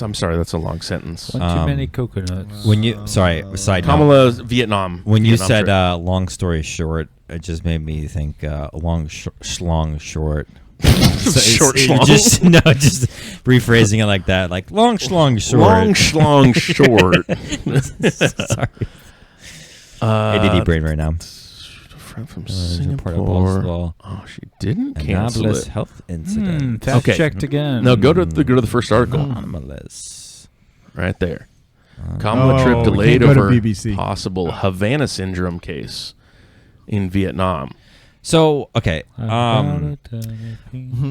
I'm sorry, that's a long sentence.
One too many coconuts.
When you side note.
Kamala's Vietnam.
When you
Vietnam
said
trip.
long story short, it just made me think long schlong short.
Short schlong.
Just rephrasing it like that, like long schlong short.
Long schlong short.
Sorry. ADD brain right now.
Friend from
There's a part of
Singapore.
Boswell.
Oh, she didn't cancel
Anomalous
it.
health incident.
Fact
Okay.
checked again.
No, go to the first article
Anomalous.
right there. Kamala trip
we
delayed
can't go to
over
BBC.
possible Havana syndrome case in Vietnam.
So okay,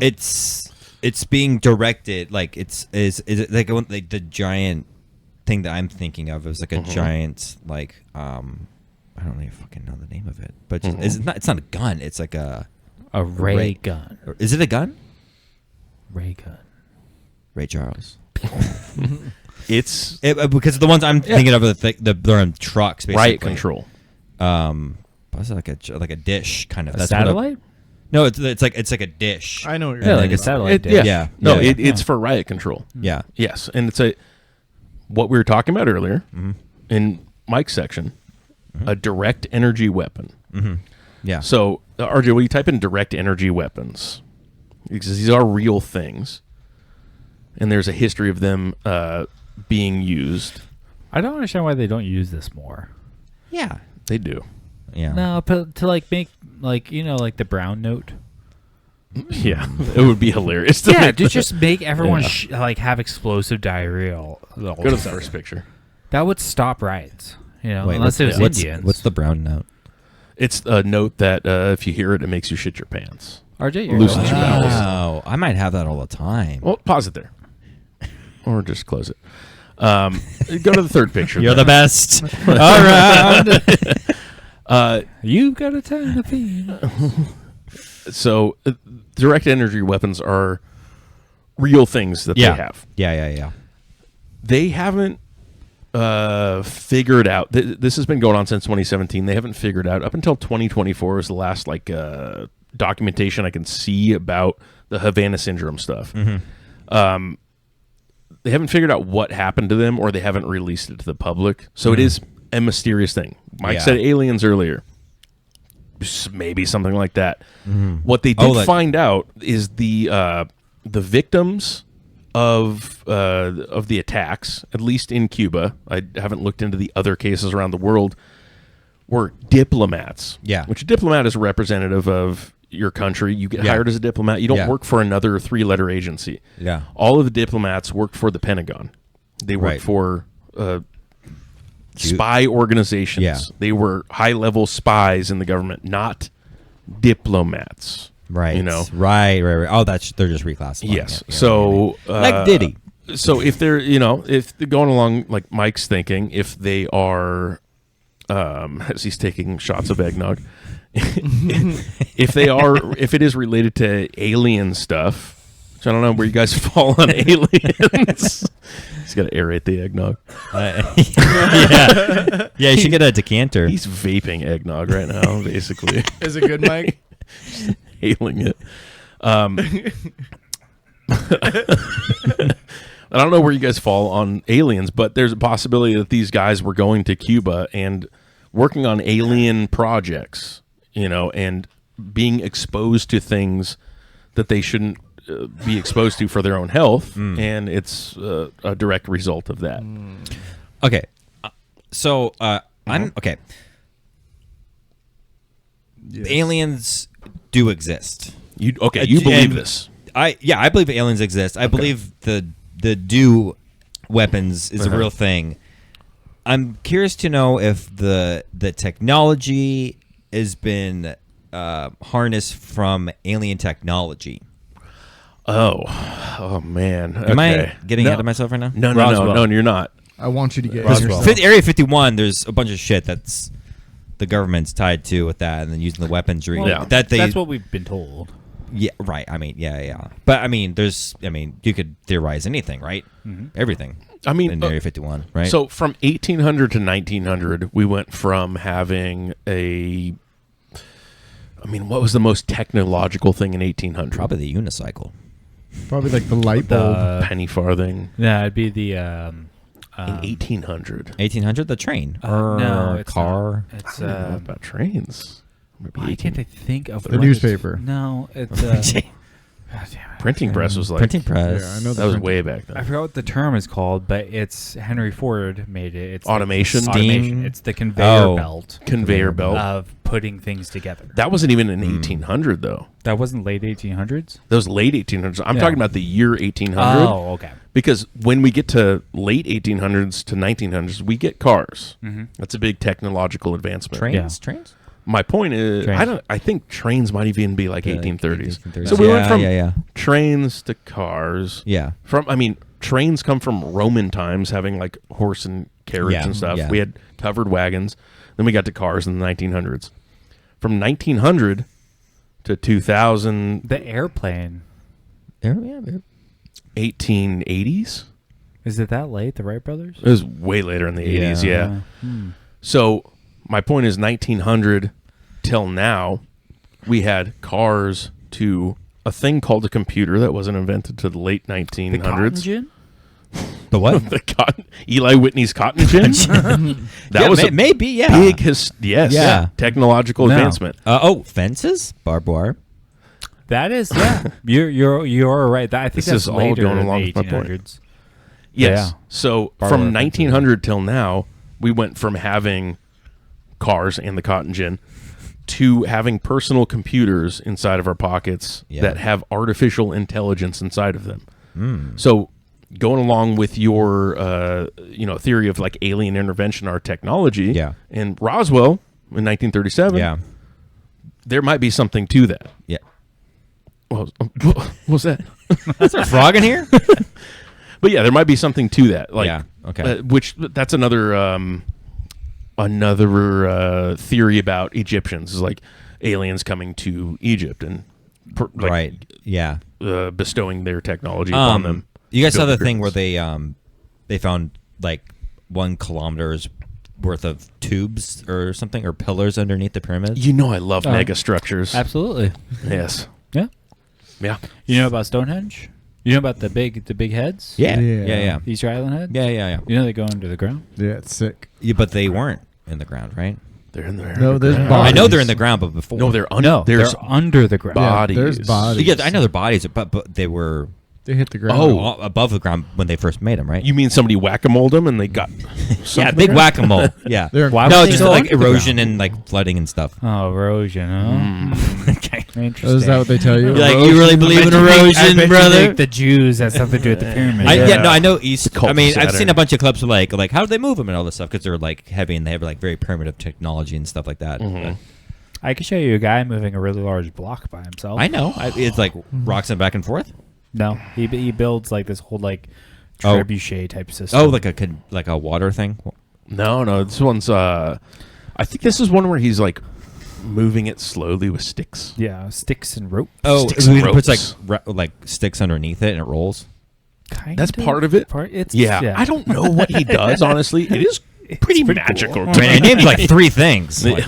it's being directed like is it like the giant thing that I'm thinking of is like a giant like I don't even fucking know the name of it, but just, it's not a gun. It's like a
ray gun.
Or is it a gun?
Ray gun.
Ray Charles.
It's
Because the ones I'm thinking of are they're in trucks. Basically.
riot control.
What's it like a dish kind of
A satellite?
No, it's like a dish.
I know what you're
Yeah,
saying.
like a satellite dish.
Yeah.
No,
Yeah.
it's for riot control.
Yeah.
Yes, and it's what we were talking about earlier in Mike's section, a direct energy weapon.
Yeah.
So, RJ, will you type in direct energy weapons? Because these are real things, and there's a history of them being used.
I don't understand why they don't use this more.
Yeah.
They do.
Yeah.
No, but to like make like like the brown note.
Yeah, it would be hilarious. To
Yeah,
make
to just make everyone
Yeah.
like have explosive diarrhea. All
go to the first picture.
That would stop riots.
Wait,
unless it was Indians.
What's the brown note?
It's a note that if you hear it, it makes you shit your pants.
RJ? You're
Loosens your bowels.
Wow, I might have that all the time.
Well, pause it there, or just close it. Go to the third picture.
You're
there.
the best around.
You got a ton of feet.
So, direct energy weapons are real things that they have.
Yeah.
They haven't figured out. This has been going on since 2017. They haven't figured out up until 2024 is the last documentation I can see about the Havana syndrome stuff. They haven't figured out what happened to them, or they haven't released it to the public. So it is a mysterious thing. Mike said aliens earlier. Maybe something like that. What they did find out is the victims of the attacks, at least in Cuba, I haven't looked into the other cases around the world, were diplomats.
Yeah.
Which a diplomat is a representative of your country. You get hired as a diplomat. You don't work for another 3-letter agency.
Yeah.
All of the diplomats worked for the Pentagon. They worked for spy organizations.
Yeah.
They were high-level spies in the government, not diplomats.
Right.
You know?
Right. Oh, they're just reclassifying.
Yes.
it. Yeah,
So
like Diddy.
So if they're if they're going along like Mike's thinking, if they are as he's taking shots of eggnog, if it is related to alien stuff, which I don't know where you guys fall on aliens. He's got to aerate the eggnog.
Yeah, you should get a decanter.
He's vaping eggnog right now, basically.
Is it good, Mike?
Hailing it. I don't know where you guys fall on aliens, but there's a possibility that these guys were going to Cuba and working on alien projects, and being exposed to things that they shouldn't be exposed to for their own health, and it's a direct result of that.
Okay. So I'm okay.
Yes.
Aliens do exist.
You believe
and
this?
I believe aliens exist. I believe the do weapons is a real thing. I'm curious to know if the technology has been harnessed from alien technology.
Oh man.
Am I
Okay.
getting ahead of myself right now?
No, you're not.
I want you to get
Roswell.
yourself.
Area 51. There's a bunch of shit that's the government's tied to with that, and then using the weaponry
Yeah.
that they.
That's what we've been told.
Yeah, right. I mean, yeah. But I mean, you could theorize anything, right? Everything.
I mean,
in Area 51, right?
So from 1800 to 1900, we went from having what was the most technological thing in 1800?
probably the unicycle.
Probably like the light bulb.
penny farthing.
Yeah, it'd be the
In 1800.
1800, the train
no, it's
car.
not. It's
I don't know about trains. Maybe
why can't I think of
The
what
newspaper.
it's- No, it's God damn it.
Printing press was like
Printing press.
Yeah, I know
that was
printing-
way back
I
then.
forgot what the term is called, but it's Henry Ford made it. It's
Automation?
Steam?
It's the conveyor
Oh.
belt
Conveyor belt.
of putting things together.
That wasn't even in 1800 though.
That wasn't late 1800s.
That was late 1800s. I'm
Yeah.
talking about the year 1800.
Oh, okay.
Because when we get to late 1800s to 1900s, we get cars. That's a big technological advancement.
Trains. Trains.
My point is,
Trains.
I think trains might even be like
Yeah,
1830s.
1830s.
So we went from
yeah.
trains to cars.
Yeah.
Trains come from Roman times, having like horse and carriage
Yeah,
and stuff.
yeah.
We had covered wagons. Then we got to cars in the 1900s. From 1900 to 2000,
The airplane.
1880s.
Is it that late? The Wright brothers?
It was way later in the 80s. Yeah. So my point is 1900 till now, we had cars to a thing called a computer that wasn't invented to the late 1900s.
The cotton gin?
The what?
The cotton, Eli Whitney's cotton gin. That was a
maybe. Yeah.
big
Yeah.
technological
No.
advancement.
Fences, barbed wire.
That is, yeah. you're right. I think
This
that's
is all
later
going
in
along
the
with my point.
1800s.
Yes.
Yeah.
So
Barbed
from
wire
1900 till now, we went from having cars and the cotton gin to having personal computers inside of our pockets that have artificial intelligence inside of them. So going along with your theory of like alien intervention or technology, in Roswell in 1937,
Yeah.
there might be something to that.
Yeah.
What was that?
Is there a frog in here?
But yeah, there might be something to that. Like,
Yeah, okay.
That's another theory about Egyptians is like aliens coming to Egypt and
Right. Yeah.
bestowing their technology upon them.
You guys saw
Build
the thing where
pyramids.
they found like 1 kilometer's worth of tubes or something or pillars underneath the pyramids.
You know I love mega structures.
Absolutely.
Yes.
Yeah.
Yeah.
You know about Stonehenge? You know about the big heads?
Yeah.
Yeah.
Yeah.
The Easter Island heads?
Yeah.
You know they go under the ground?
Yeah, it's sick.
Yeah, but they weren't in the ground, right?
They're in there.
No, there's
I
bodies.
know they're in the ground, but before.
No, they're
No,
there's
they're under the ground.
bodies.
there's bodies.
Yeah, I know their bodies, but they were
They hit the ground.
above the ground when they first made them, right?
You mean somebody whack-a-moled them and they got
yeah, big whack-a-mole. Yeah.
They're-
Why
No,
would they
just
go
like
under the
erosion
ground?
and like flooding and stuff.
Oh, erosion, huh?
Okay.
Interesting.
Oh, is that what they tell you?
You're like, you really believe in erosion, brother?
The Jews had something to do with the pyramid.
No, I know East.
cult
I mean,
of
I've
Saturn.
seen a bunch of clips of like how do they move them and all this stuff because they're like heavy and they have like very primitive technology and stuff like that. But
I can show you a guy moving a really large block by himself.
I know it's like rocks them back and forth.
No, he builds like this whole like
Oh.
trebuchet type system.
Oh, like a water thing.
No, this one's I think this is one where he's like moving it slowly with sticks.
yeah, sticks and rope.
Oh,
Sticks
he
and
puts
ropes.
like sticks underneath it and it rolls.
Kind
That's part of it.
It's
Yeah. I don't know what he does, honestly. It is pretty magical.
cool.
I mean, I named like 3 things. Like,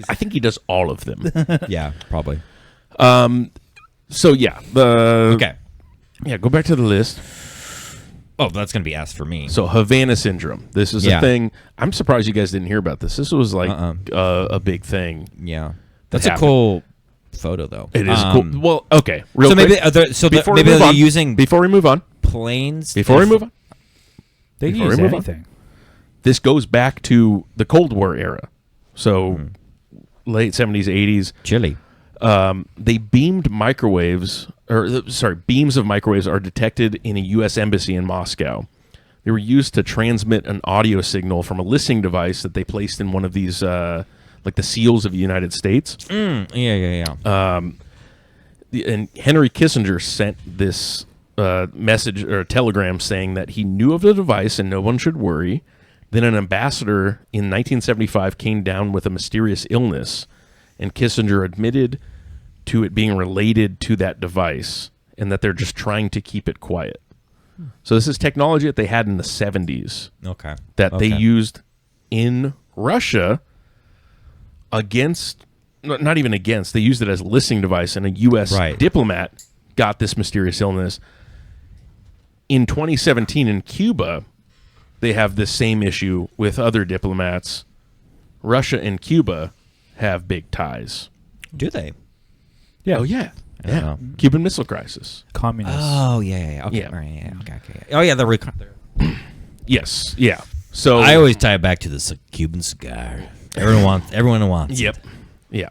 I think he does all of them.
yeah, probably.
So yeah, the
Okay.
Yeah, go back to the list.
Oh, that's gonna be asked for me.
So Havana syndrome. This is a thing. I'm surprised you guys didn't hear about this. This was like a big thing.
Yeah, that's a
happened.
cool photo though.
It is cool. Well, okay. Real
So
quick.
maybe maybe they're using
before we move on.
planes.
Before we move on.
They can
Before
use
we move on.
anything.
This goes back to the Cold War era. So late 70s, 80s.
Chile.
They beamed beams of microwaves are detected in a U.S. embassy in Moscow. They were used to transmit an audio signal from a listening device that they placed in one of these, like the seals of the United States.
Yeah.
And Henry Kissinger sent this message or telegram saying that he knew of the device and no one should worry. Then an ambassador in 1975 came down with a mysterious illness, and Kissinger admitted to it being related to that device and that they're just trying to keep it quiet. So this is technology that they had in the 70s
Okay.
that they used in Russia against, not even against, they used it as a listening device, and a U.S. diplomat got this mysterious illness. In 2017 in Cuba, they have this same issue with other diplomats. Russia and Cuba have big ties.
Do they?
Yeah. Oh, yeah.
I don't know.
Cuban Missile Crisis.
Communists.
Oh yeah. Okay.
Yeah.
All right, yeah. Okay. Oh yeah.
Yes. Yeah. So
I always tie it back to the Cuban cigar. Everyone wants.
Yep. Yeah.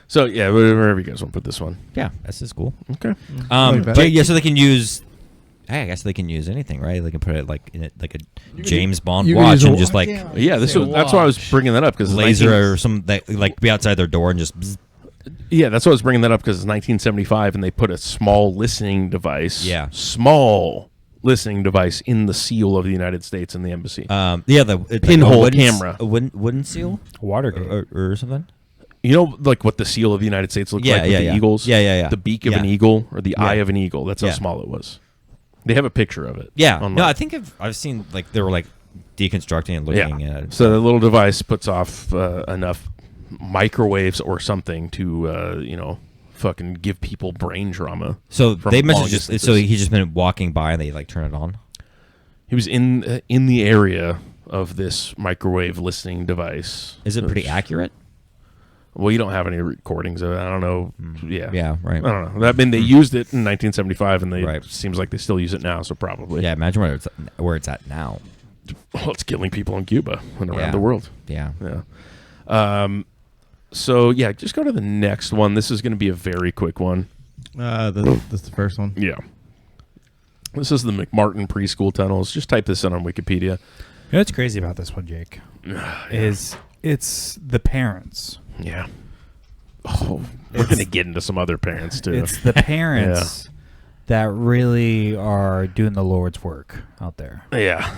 So yeah, wherever you guys want to put this one.
Yeah, that's just cool.
Okay.
Like that.
Yeah. So they can use. I guess they can use anything, right? They can put it like in it, like a James Bond
you can
watch
use a
and just like
Yeah, that's why I was bringing that up, because
laser or some that like be outside their door and just. Bzz.
Yeah, that's why I was bringing that up, because it's 1975 and they put a small listening device.
Yeah.
Small listening device in the seal of the United States in the embassy.
The
Pinhole
like
camera.
a wooden seal,
Watergate.
or something.
You know, like what the seal of the United States looks like with the eagles?
Yeah.
The beak of
Yeah.
an eagle or the eye
Yeah.
of an eagle. That's how
Yeah.
small it was. They have a picture of it.
Yeah.
online.
No, I think I've seen like they were like deconstructing and looking at it.
So the little device puts off enough microwaves or something to, fucking give people brain trauma.
So
from
they must
long
have just.
distances.
So he's just been walking by and they like turn it on.
He was in the area of this microwave listening device.
Is it pretty accurate?
Well, you don't have any recordings of it. I don't know. Yeah.
Yeah. Right.
I don't know. I mean, they used it in 1975, and
Right.
seems like they still use it now. So probably.
Yeah. Imagine where it's at now.
Well, it's killing people in Cuba and around
Yeah.
the world.
Yeah.
Yeah. So yeah, just go to the next one. This is going to be a very quick one.
That's the first one.
Yeah. This is the McMartin preschool tunnels. Just type this in on Wikipedia.
You know what's crazy about this one, Jake? Is it's the parents.
Yeah. Oh, we're going to get into some other parents too.
It's the parents that really are doing the Lord's work out there.
Yeah.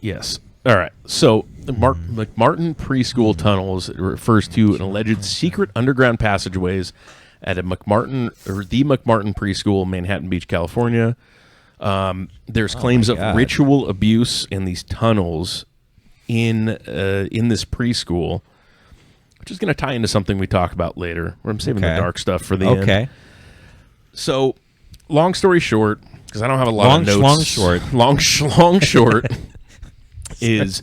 Yes. All right. So the McMartin preschool tunnels refers to an alleged secret underground passageways at the McMartin preschool, Manhattan Beach, California. There's claims of
God.
ritual abuse in these tunnels in this preschool, which is going to tie into something we talk about later. Where I'm saving the
Okay.
dark stuff for the end.
Okay.
So, long story short, because I don't have a lot of notes. Long short is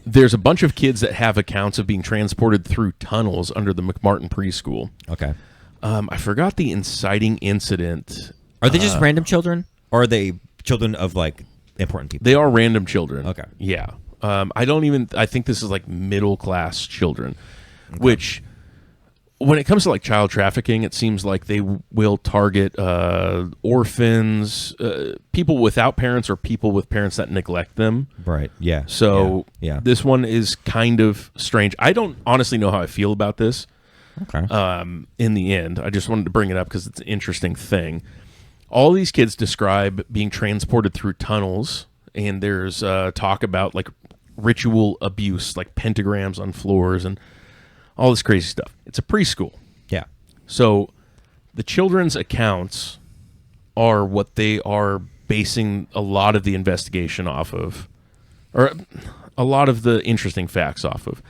there's a bunch of kids that have accounts of being transported through tunnels under the McMartin preschool.
Okay.
I forgot the inciting incident.
Are they just random children, or are they children of like important people?
They are random children.
Okay.
Yeah. I think this is like middle class children, which when it comes to like child trafficking, it seems like they will target orphans, people without parents, or people with parents that neglect them.
Right. Yeah.
So
yeah.
this one is kind of strange. I don't honestly know how I feel about this.
Okay.
In the end, I just wanted to bring it up because it's an interesting thing. All these kids describe being transported through tunnels, and there's talk about like ritual abuse, like pentagrams on floors and all this crazy stuff. It's a preschool.
Yeah.
So the children's accounts are what they are basing a lot of the investigation off of, or a lot of the interesting facts off of.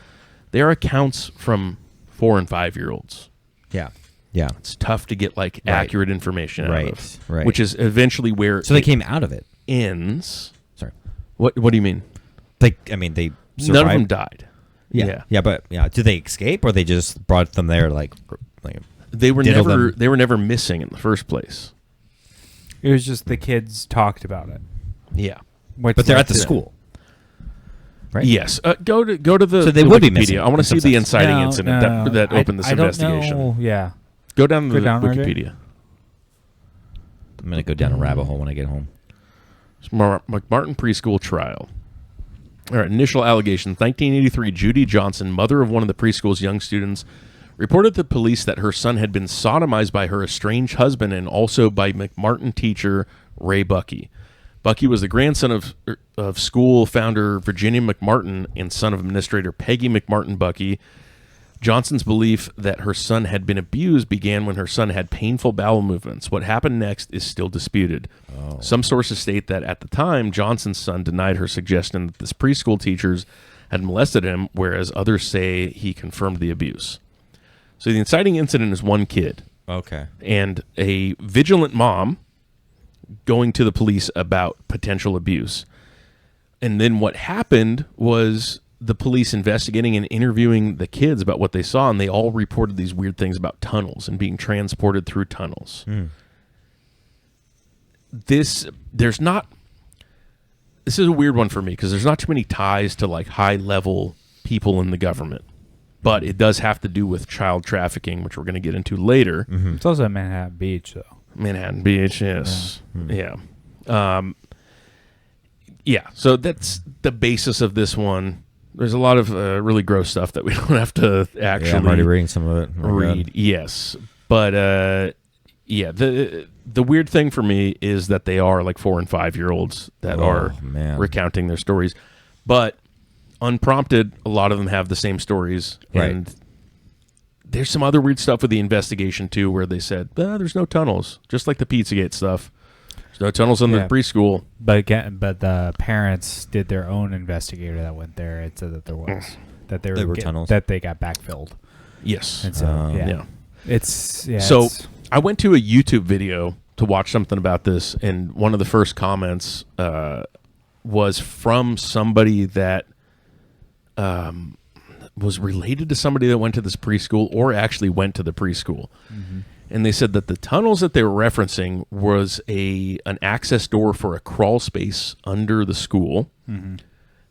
They are accounts from 4 and 5 year olds.
Yeah. Yeah.
It's tough to get like accurate information out of.
Right.
Which is eventually where
So they came out of it.
ends.
Sorry.
What do you mean?
They survived.
None of them died.
Yeah, but did they escape or they just brought them there like
They were
diddle
never
them?
they were never missing in the first place.
It was just the kids talked about it.
Yeah.
What's
But they're
left
at the
of it?
school, right?
Yes. Go to the
So they
the
would be
Wikipedia.
missing
I want
in
to see
some
the
sense.
inciting incident that opened this
I don't
investigation.
know. Yeah.
Go down to
Go
the
down, RJ.
Wikipedia.
I'm gonna go down a rabbit hole when I get home.
McMartin preschool trial. All right, initial allegations. 1983, Judy Johnson, mother of one of the preschool's young students, reported to police that her son had been sodomized by her estranged husband and also by McMartin teacher Ray Buckey. Buckey was the grandson of school founder Virginia McMartin and son of administrator Peggy McMartin Buckey. Johnson's belief that her son had been abused began when her son had painful bowel movements. What happened next is still disputed. Some sources state that at the time, Johnson's son denied her suggestion that this preschool teachers had molested him, whereas others say he confirmed the abuse. So the inciting incident is one kid
Okay.
and a vigilant mom going to the police about potential abuse. And then what happened was the police investigating and interviewing the kids about what they saw, and they all reported these weird things about tunnels and being transported through tunnels. This is a weird one for me because there's not too many ties to like high level people in the government, but it does have to do with child trafficking, which we're going to get into later.
It's also at Manhattan Beach, though.
Manhattan Beach, yes. Yeah. So that's the basis of this one. There's a lot of really gross stuff that we don't have to actually
I'm already reading some of it. Oh my God.
read. Yes. But the weird thing for me is that they are like 4 and 5 year olds that are
man.
recounting their stories. But unprompted, a lot of them have the same stories.
Right.
And there's some other weird stuff with the investigation too, where they said, there's no tunnels, just like the Pizzagate stuff. There's no tunnels in the preschool.
But the parents did their own investigator that went there. It said that there was there were
tunnels
that they got backfilled.
Yes.
And so
Yeah.
So
I went to a YouTube video to watch something about this, and one of the first comments was from somebody that was related to somebody that went to this preschool or actually went to the preschool. And they said that the tunnels that they were referencing was an access door for a crawl space under the school. And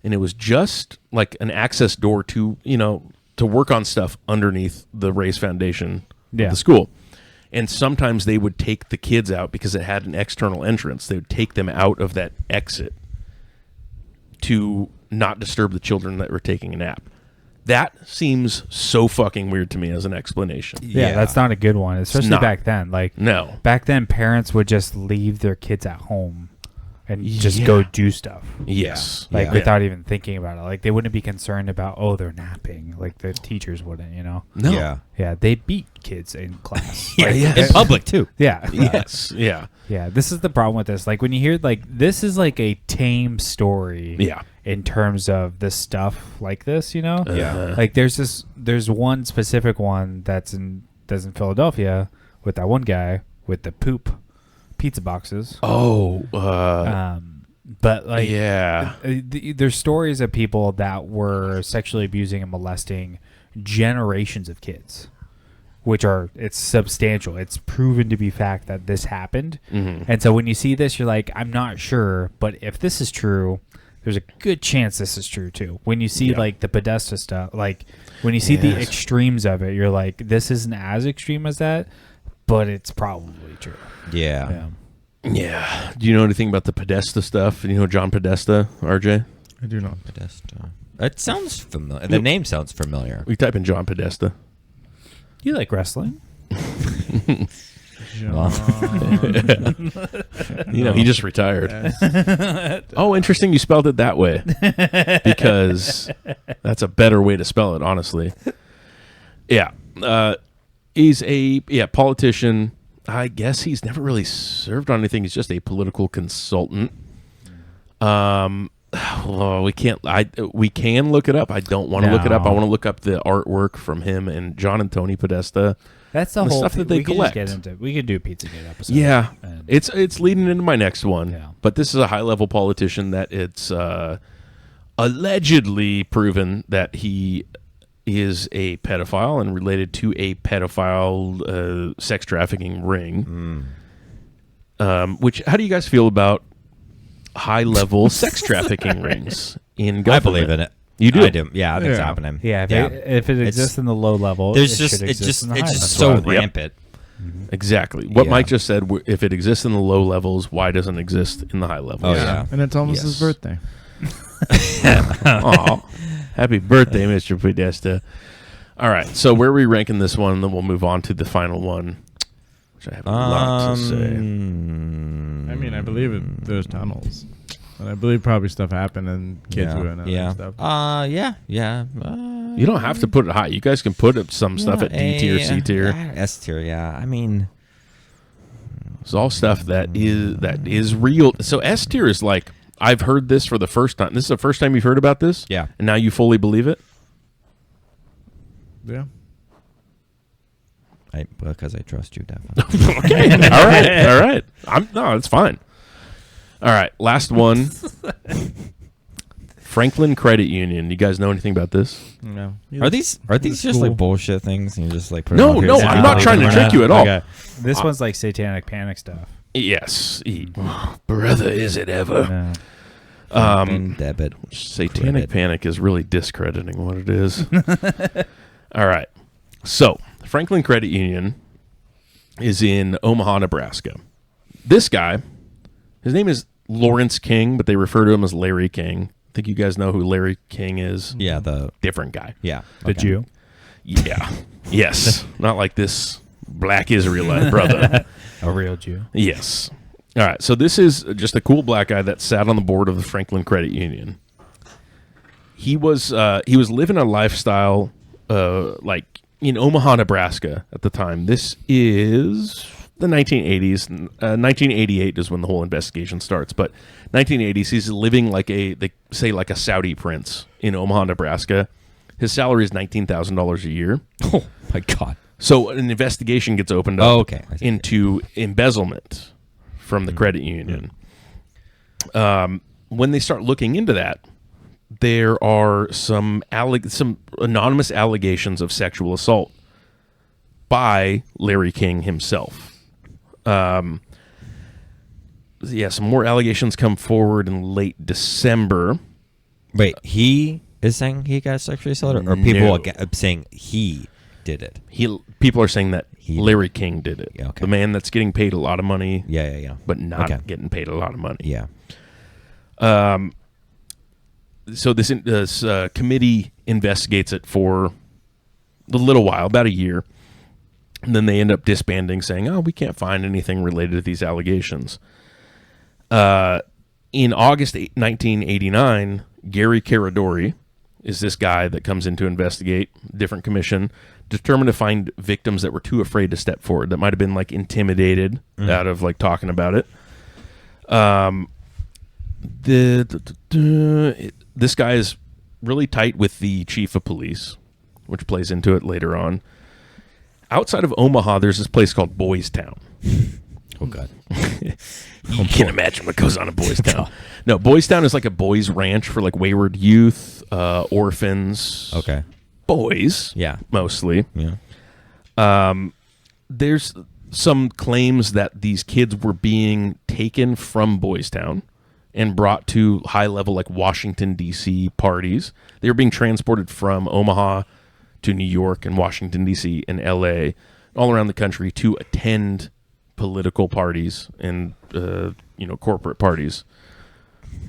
it was just like an access door to work on stuff underneath the Race Foundation of the school. And sometimes they would take the kids out because it had an external entrance. They would take them out of that exit to not disturb the children that were taking a nap. That seems so fucking weird to me as an explanation.
yeah, that's not a good one, especially
not.
back then. Like
No.
back then, parents would just leave their kids at home and just go do stuff.
Yes.
Like
Yeah.
without even thinking about it. Like they wouldn't be concerned about, they're napping. Like the teachers wouldn't,
No.
Yeah.
Yeah, they beat kids in class.
Yeah,
Like,
yes.
In public too.
Yeah.
Yes. Yeah.
Yeah, this is the problem with this. Like when you hear this is like a tame story.
Yeah.
In terms of the stuff like this,
Yeah.
Like there's one specific one that's in Philadelphia with that one guy with the poop pizza boxes.
Oh.
But like
Yeah.
there's stories of people that were sexually abusing and molesting generations of kids. It's substantial. It's proven to be fact that this happened. And so when you see this, you're like, I'm not sure, but if this is true, there's a good chance this is true too. When you see like the Podesta stuff, like when you see the extremes of it, you're like, this isn't as extreme as that, but it's probably true.
Yeah.
Yeah. Do you know anything about the Podesta stuff? You know John Podesta, RJ?
I do not.
Podesta. It sounds familiar. The name sounds familiar.
We type in John Podesta.
You like wrestling?
He just retired. Oh, interesting. You spelled it that way because that's a better way to spell it, honestly. Yeah. He's a politician. I guess he's never really served on anything. He's just a political consultant. We can't. We can look it up. I don't want to look it up. I want to look up the artwork from him and John and Tony Podesta.
That's the
and the
whole
stuff
thing.
that they
we
collect.
Could just get into, we could do a Pizzagate episode.
Yeah,
And-
it's leading into my next one.
Yeah.
But this is a high level politician that it's allegedly proven that he is a pedophile and related to a pedophile sex trafficking ring. Which, how do you guys feel about high level sex trafficking rings in government?
I believe in it.
You do?
I do. Yeah, I think it's
Yeah.
happening.
Yeah, if it exists in the low level,
There's
it
just
should
it's
exist
just
in the
it's
high
just
level.
so
Yep.
rampant.
Exactly. What
Yeah.
Mike just said, if it exists in the low levels, why doesn't it exist in the high levels?
Oh, yeah.
And it's almost his
Yes.
birthday.
Aw. Happy birthday, Mr. Podesta. All right. So where are we ranking this one? Then we'll move on to the final one, which I have a lot to say.
I mean, I believe there's tunnels. And I believe probably stuff happened and kids went out and stuff.
Yeah.
You don't have to put it high. You guys can put up some stuff at D tier, C tier.
S tier. Yeah. I mean,
It's all stuff that is real. So S tier is like, I've heard this for the first time. This is the first time you've heard about this?
Yeah.
And now you fully believe it?
Yeah.
because I trust you, definitely.
Okay. All right. No, it's fine. All right. Last one. Franklin Credit Union. You guys know anything about this?
No.
Are these just like bullshit things? And you just like put
No,
them up here
no,
so
I'm
people
not
believe
trying
them
to
or
trick
not?
you at all.
Okay.
This one's like satanic panic stuff.
Yes. Brother, is it ever?
No.
Fucking debit.
Satanic
Credit.
Panic is really discrediting what it is. All right. So, Franklin Credit Union is in Omaha, Nebraska. This guy, his name is Lawrence King, but they refer to him as Larry King. I think you guys know who Larry King is.
Yeah.
Different guy.
Yeah.
The
okay.
Jew.
Yeah. Yes. Not like this black Israelite brother.
A real Jew.
Yes. All right. So this is just a cool black guy that sat on the board of the Franklin Credit Union. He was living a lifestyle like in Omaha, Nebraska at the time. This is the 1980s. 1988 is when the whole investigation starts. But 1980s, he's living like they say like a Saudi prince in Omaha, Nebraska. His salary is $19,000 a year.
Oh my god.
So an investigation gets opened up
Oh, okay. I see.
into embezzlement from the credit union. When they start looking into that, there are some anonymous allegations of sexual assault by Larry King himself. Some more allegations come forward in late December.
Wait, he is saying he got sexually assaulted, or people
No.
are saying he did it?
People are saying that
He-
Larry King did it.
Yeah, okay.
The man that's getting paid a lot of money,
Yeah.
but not
Okay.
getting paid a lot of money.
Yeah.
So this committee investigates it for a little while, about a year, and then they end up disbanding, saying, "Oh, we can't find anything related to these allegations." In August 1989, Gary Caradori is this guy that comes in to investigate. Different commission determined to find victims that were too afraid to step forward, that might have been like intimidated out of like talking about it. This guy is really tight with the chief of police, which plays into it later on. Outside of Omaha, there's this place called Boys Town.
Oh god.
You can't imagine what goes on in Boys Town. No, Boys Town is like a boys' ranch for like wayward youth, orphans,
Okay.
boys,
Yeah.
mostly.
Yeah.
There's some claims that these kids were being taken from Boys Town and brought to high-level like Washington, D.C. parties. They were being transported from Omaha to New York and Washington, D.C. and L.A., all around the country to attend political parties and corporate parties.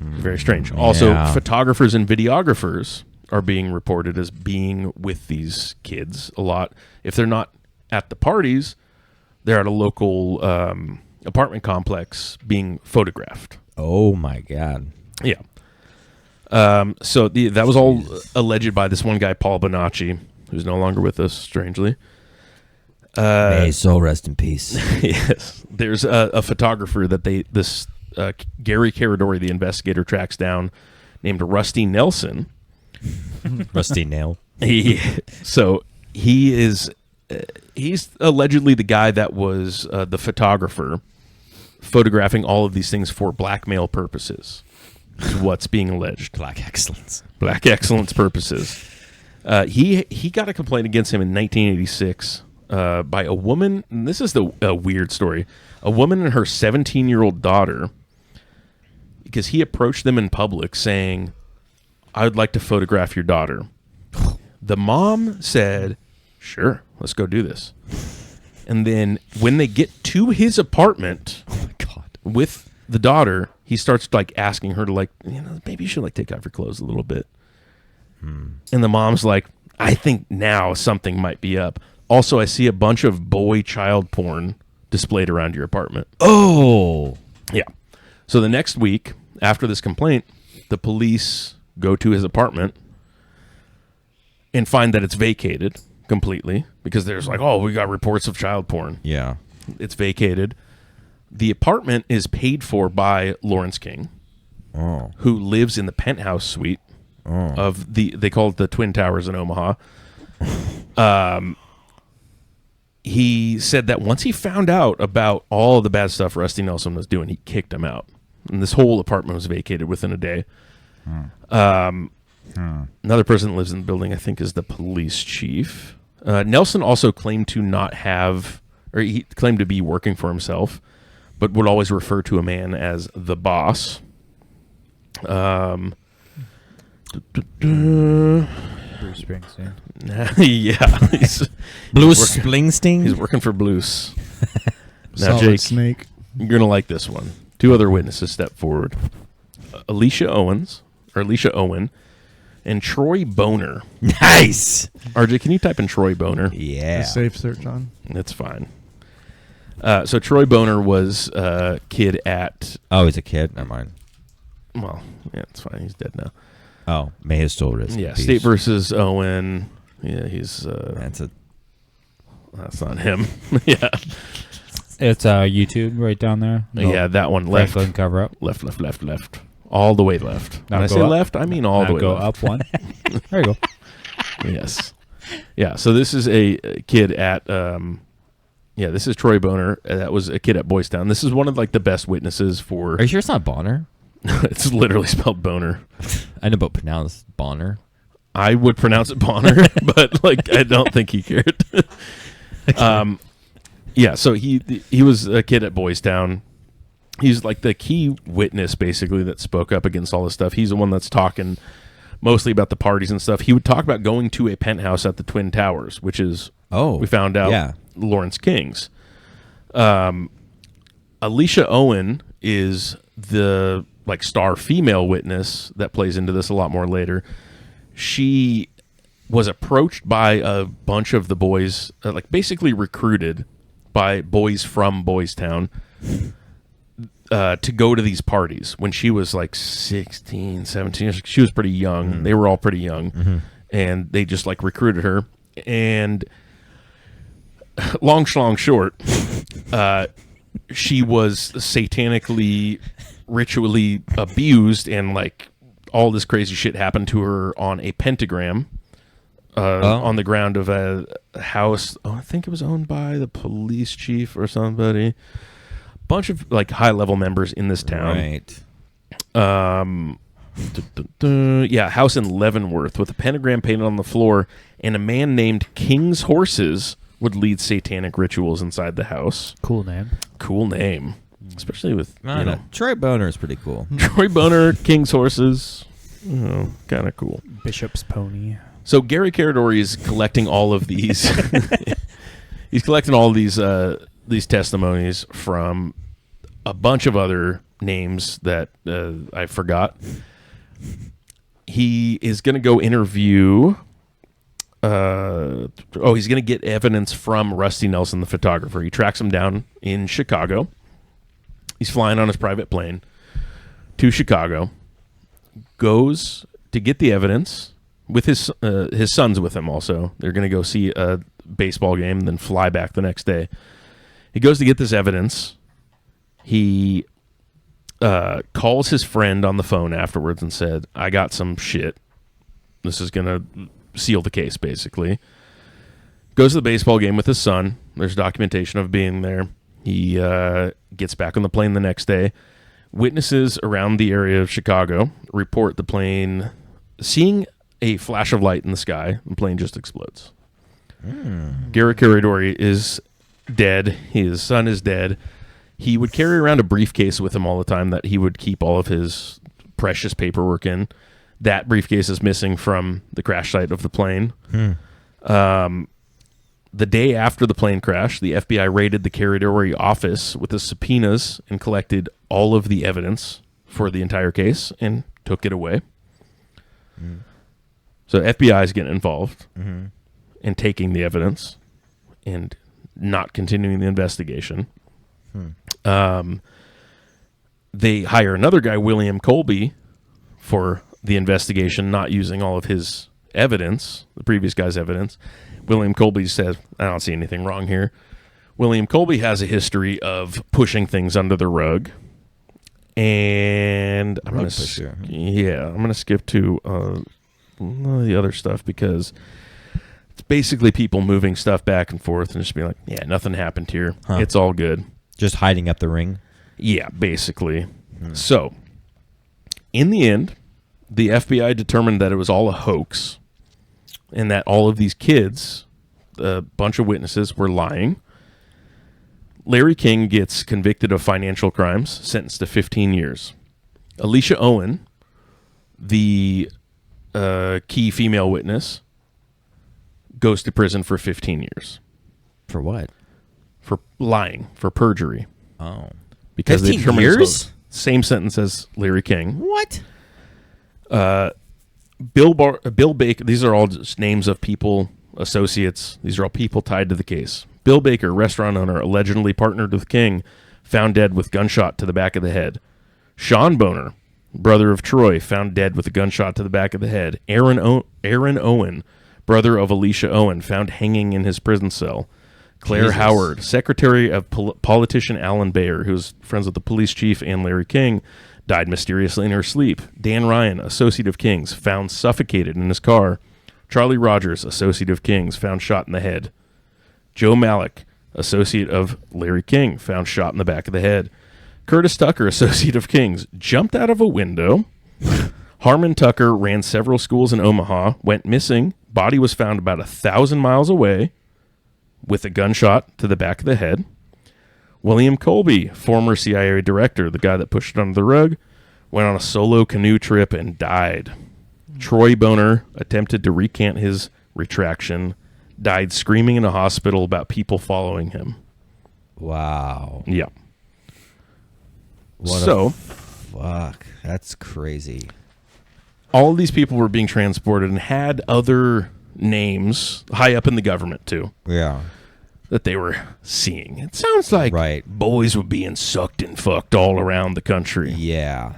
Very strange. Also,
Yeah.
photographers and videographers are being reported as being with these kids a lot. If they're not at the parties, they're at a local apartment complex being photographed.
Oh my god.
Yeah. So that was all alleged by this one guy, Paul Bonacci, who's no longer with us, strangely.
May his soul rest in peace.
Yes. There's a photographer that Gary Caradori, the investigator, tracks down, named Rusty Nelson.
Rusty nail.
So he is he's allegedly the guy that was the photographer photographing all of these things for blackmail purposes. Is what's being alleged.
Black excellence.
Black excellence purposes. He got a complaint against him in 1986 by a woman. And this is a weird story. A woman and her 17-year-old daughter, because he approached them in public saying, "I would like to photograph your daughter." The mom said, "Sure, let's go do this." And then when they get to his apartment with the daughter, he starts like asking her to like, maybe you should like take off your clothes a little bit. And the mom's like, "I think now something might be up. Also, I see a bunch of boy child porn displayed around your apartment."
Oh.
Yeah. So the next week after this complaint, the police go to his apartment and find that it's vacated completely because there's like, "Oh, we got reports of child porn."
Yeah.
It's vacated. The apartment is paid for by Lawrence King, who lives in the penthouse suite of they call it the Twin Towers in Omaha. He said that once he found out about all the bad stuff Rusty Nelson was doing, he kicked him out. And this whole apartment was vacated within a day. Another person that lives in the building, I think, is the police chief. Nelson also claimed to not have, or he claimed to be working for himself, but would always refer to a man as the boss.
Bruce Springsteen.
Yeah.
Bruce Springsteen?
He's working for Blues. Now,
Solid
Jake,
Snake.
you're going to like this one. Two other witnesses step forward. Alicia Owen, and Troy Boner.
Nice.
RJ, can you type in Troy Boner?
Yeah.
A safe search on.
That's fine. So Troy Boner was a kid at...
Oh, he's a kid? Never mind.
Well, yeah, it's fine. He's dead now.
Oh, may his soul rest in
Yeah,
peace.
State versus Owen. Yeah, he's...
That's
that's not him. Yeah.
It's YouTube right down there.
Yeah, that one. Left.
Franklin cover up.
Left. All the way left.
Now
When I
go
say
up.
left, I mean all the
Now
way
go
left.
up one. There you go.
Yes. Yeah, so this is a kid at... this is Troy Boner. That was a kid at Boys Town. This is one of like the best witnesses for...
Are you sure it's not Bonner?
It's literally spelled Boner.
I know, but pronounced Bonner.
I would pronounce it Bonner, but like I don't think he cared. Yeah, so he was a kid at Boys Town. He's like the key witness basically that spoke up against all this stuff. He's the one that's talking mostly about the parties and stuff. He would talk about going to a penthouse at the Twin Towers, which is we found out Lawrence King's. Alicia Owen is the like star female witness that plays into this a lot more later. She was approached by a bunch of the boys, like basically recruited by boys from Boys Town to go to these parties when she was like 16, 17. She was pretty young. Mm-hmm. They were all pretty young. And they just like recruited her. And long short, she was satanically, ritually abused, and like all this crazy shit happened to her on a pentagram on the ground of a house. I think it was owned by the police chief or somebody. Bunch of like high level members in this town.
Right.
Yeah, house in Leavenworth with a pentagram painted on the floor, and a man named King's Horses would lead satanic rituals inside the house.
Cool name.
Cool name. Especially with,
I know. Troy Boner is pretty cool.
Troy Boner, King's Horses. Kind of cool.
Bishop's Pony.
So Gary Caradori is collecting all of these. He's collecting all of these testimonies from a bunch of other names that I forgot. He is going to go interview... he's going to get evidence from Rusty Nelson, the photographer. He tracks him down in Chicago. He's flying on his private plane to Chicago, goes to get the evidence with his son's with him also. They're going to go see a baseball game, then fly back the next day. He goes to get this evidence. He calls his friend on the phone afterwards and said, "I got some shit. This is going to seal the case," basically. Goes to the baseball game with his son. There's documentation of being there. He gets back on the plane the next day. Witnesses around the area of Chicago report the plane seeing a flash of light in the sky. The plane just explodes. Gary Caradori is dead. His son is dead. He would carry around a briefcase with him all the time that he would keep all of his precious paperwork in. That briefcase is missing from the crash site of the plane. The day after the plane crash, the FBI raided the Caradori office with the subpoenas and collected all of the evidence for the entire case and took it away. So FBI is getting involved in taking the evidence and not continuing the investigation. They hire another guy, William Colby, for the investigation, not using all of his evidence, the previous guy's evidence. William Colby says, I don't see anything wrong here. William Colby has a history of pushing things under the rug. And I'm going to skip to the other stuff because it's basically people moving stuff back and forth and just being like, yeah, nothing happened here. It's all good.
Just hiding up the ring.
Yeah, basically. So, in the end, the FBI determined that it was all a hoax and that all of these kids, a bunch of witnesses, were lying. Larry King gets convicted of financial crimes, sentenced to 15 years. Alicia Owen, the key female witness, goes to prison for 15 years.
For what?
For lying, for perjury.
Oh.
Because
15
they determined
years?
Same sentence as Larry King.
What?
Bill Baker, these are all just names of people, associates. These are all people tied to the case. Bill Baker, restaurant owner, allegedly partnered with King, found dead with gunshot to the back of the head. Sean Boner, brother of Troy, found dead with a gunshot to the back of the head. Aaron Owen, brother of Alicia Owen, found hanging in his prison cell. Claire
Jesus.
Howard, secretary of politician Alan Bayer, who's friends with the police chief and Larry King, died mysteriously in her sleep. Dan Ryan, associate of King's, found suffocated in his car. Charlie Rogers, associate of King's, found shot in the head. Joe Malik, associate of Larry King, found shot in the back of the head. Curtis Tucker, associate of King's, jumped out of a window. Harmon Tucker ran several schools in Omaha, went missing. Body was found about 1,000 miles away with a gunshot to the back of the head. William Colby, former CIA director, the guy that pushed it under the rug, went on a solo canoe trip and died. Troy Boner attempted to recant his retraction, died screaming in a hospital about people following him.
Wow.
Yeah.
What fuck. That's crazy.
All of these people were being transported and had other names high up in the government, too,
Yeah.
that they were seeing. It sounds like boys were being sucked and fucked all around the country.
Yeah.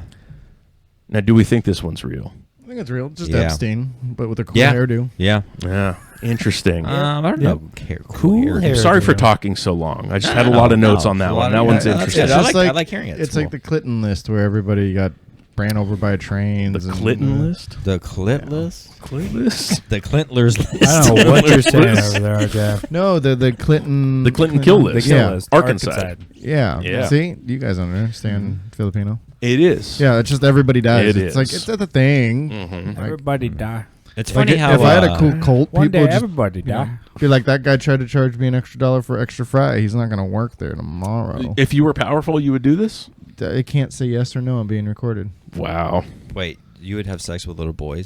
Now, do we think this one's real?
I think it's real. Just
Yeah.
Epstein, but with a cool
Yeah.
hairdo.
Yeah.
Yeah. Interesting.
I don't know.
Cool hair.
Sorry for talking so long. I just had a lot of notes on that one. That one's interesting.
I
Just
like hearing it.
It's like the Clinton list where everybody got ran over by trains.
The Clinton list?
The Clit list?
Clit list?
The Clintlers list.
I don't know what you're saying over there, Jeff.
No, the Clinton.
The Clinton kill list.
The kill
Yeah.
list.
Arkansas.
Yeah.
Yeah.
See, you guys don't understand Filipino.
It is.
Yeah, it's just everybody dies.
It
It's
is.
like it's a thing.
Mhm.
Like,
Everybody die.
It's
like
funny how
if I had a cool cult,
One
people
day,
would just
everybody
you know,
die.
be like, that guy tried to charge me an extra $1 for extra fry. He's not going to work there tomorrow.
If you were powerful, you would do this?
I can't say yes or no. I'm being recorded.
Wow.
Wait, you would have sex with little boys?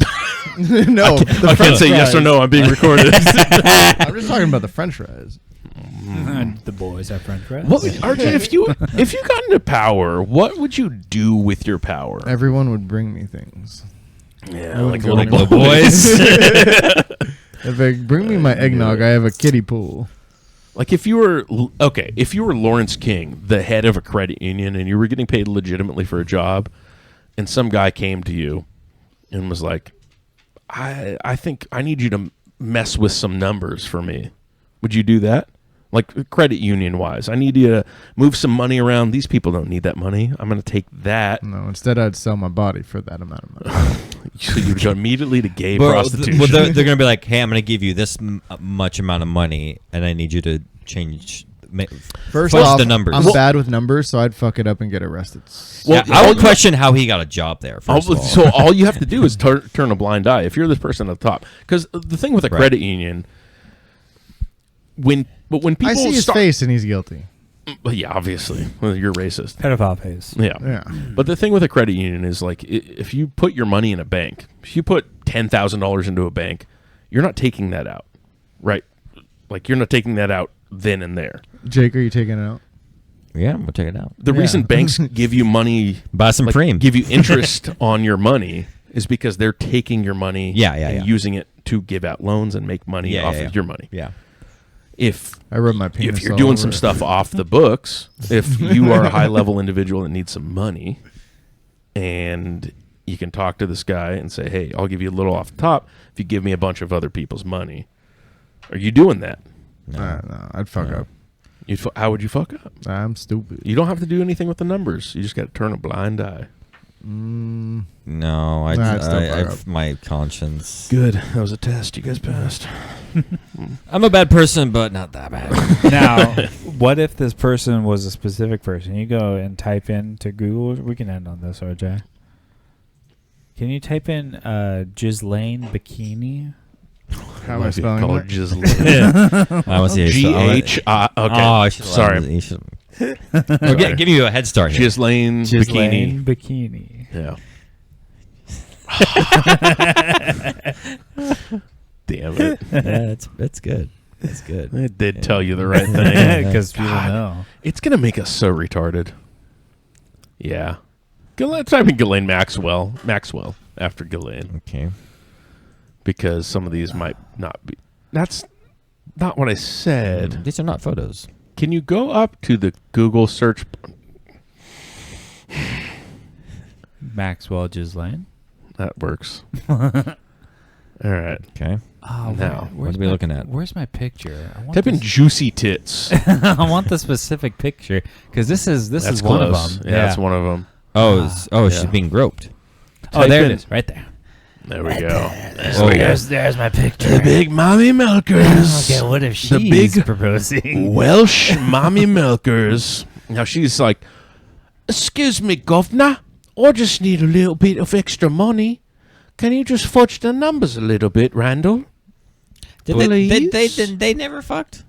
No, the
I can't
french
say yes or
fries.
no. I'm being recorded.
I'm just talking about the French fries.
The boys have French fries.
What, RJ, if you got into power, what would you do with your power?
Everyone would bring me things.
Yeah,
I
like
wouldn't go
little
anywhere.
boys.
If they bring me my eggnog, I have a kiddie pool.
Like if you were Lawrence King, the head of a credit union, and you were getting paid legitimately for a job, and some guy came to you and was like, I think I need you to mess with some numbers for me. Would you do that? like credit union wise. I need you to move some money around. These people don't need that money. I'm going to take that.
No, instead I'd sell my body for that amount of money.
So you go immediately to gay
Well,
prostitution.
they're going to be like, hey, I'm going to give you this much amount of money, and I need you to change.
First
fudge
off,
the numbers.
I'm bad with numbers, so I'd fuck it up and get arrested.
Well,
I would question how he got a job there. First of all.
So all you have to do is turn a blind eye if you're this person at the top. Because the thing with a credit union, when people
I see his
start,
face and he's guilty.
well, yeah, obviously, well, you're racist.
Pedophile face.
Yeah.
Yeah.
But the thing with a credit union is like if you put your money in a bank, if you put $10,000 into a bank, you're not taking that out, right? Like you're not taking that out then and there.
Jake, are you taking it out?
Yeah, we'll check it out.
The reason banks give you money,
Buy some Preem.
give you interest on your money, is because they're taking your money, and using it to give out loans and make money off of your money.
Yeah.
If
I rub my penis.
if you're
all
doing
over
some
it.
stuff off the books, if you are a high level individual that needs some money, and you can talk to this guy and say, "Hey, I'll give you a little off the top if you give me a bunch of other people's money." Are you doing that?
No, I'd fuck up.
How would you fuck up?
I'm stupid.
You don't have to do anything with the numbers. You just got to turn a blind eye.
No,
I'd still fuck
I've
up.
my conscience.
Good. That was a test. You guys passed.
I'm a bad person, but not that bad.
Now, what if this person was a specific person? You go and type in to Google. We can end on this, RJ. Can you type in Ghislaine Bikini?
How am I spelling
Call her
that?
Ghislaine.
I want to see
G-H-I. Okay.
Oh, I should
Sorry.
You should. Give you a head start here.
Ghislaine Bikini.
Ghislaine Bikini.
Yeah. Damn it.
Yeah, it's good. It's good.
I did tell you the right thing.
Because people
God.
know.
It's going to make us so retarded. Yeah. Type in Ghislaine Maxwell after Ghislaine.
Okay.
Because some of these might not be. That's not what I said.
These are not photos.
Can you go up to the Google search?
Maxwell Ghislaine.
That works. All right.
Okay.
Oh,
Now,
what are we looking at?
Where's my picture? I want
Type in
this-
juicy tits.
I want the specific picture because this is
That's
one of
close.
them.
Yeah, that's one of them.
She's
Yeah.
being groped.
Oh,
Type
there
in-
it is, right there.
There we go.
There's my picture.
The big mommy milkers.
Okay, what if she's
The big
proposing?
Welsh mommy milkers. Now she's like, "Excuse me, governor. I just need a little bit of extra money. Can you just fudge the numbers a little bit, Randall?"
They never fucked.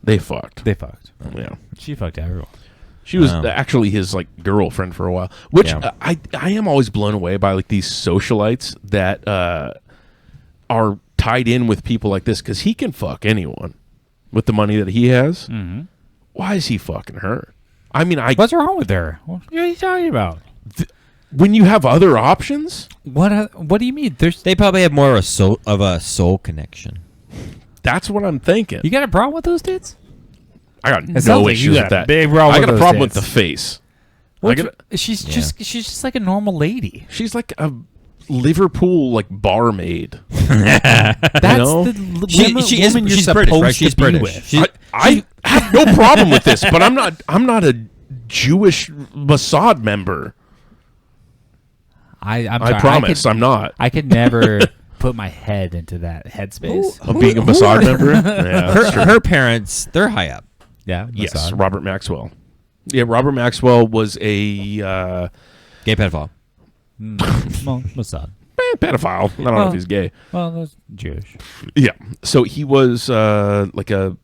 They fucked.
They fucked.
Yeah.
She fucked everyone.
She was
Wow.
actually his like girlfriend for a while, which
Yeah.
I am always blown away by like these socialites that are tied in with people like this because he can fuck anyone with the money that he has.
Mm-hmm.
Why is he fucking her? I mean,
What's wrong with her? What are you talking about?
when you have other options,
What do you mean? There's
They probably have more of a soul connection.
that's what I'm thinking.
you got a problem with those tits?
I got
sounds
no
like you
issues
got
with
a
that.
big problem
I
with
got a
those
problem with the
tits.
face.
She's
Yeah.
just like a normal lady.
She's like a Liverpool like barmaid.
That's
know?
the woman you're
she's
supposed
British, right?
to
She's
be
British.
with.
I have no problem with this, but I'm not a Jewish Mossad member.
I'm
I
sorry,
promise I'm not.
I could never put my head into that headspace.
Of being a Mossad member. Yeah, that's true.
Her parents, they're high up.
Yeah.
Yes,
Mossad.
Robert Maxwell. Yeah, Robert Maxwell was a
Gay pedophile.
Well, Mossad.
pedophile. I don't know
Well-
if he's gay.
Well, that's Jewish.
Yeah. So he was like a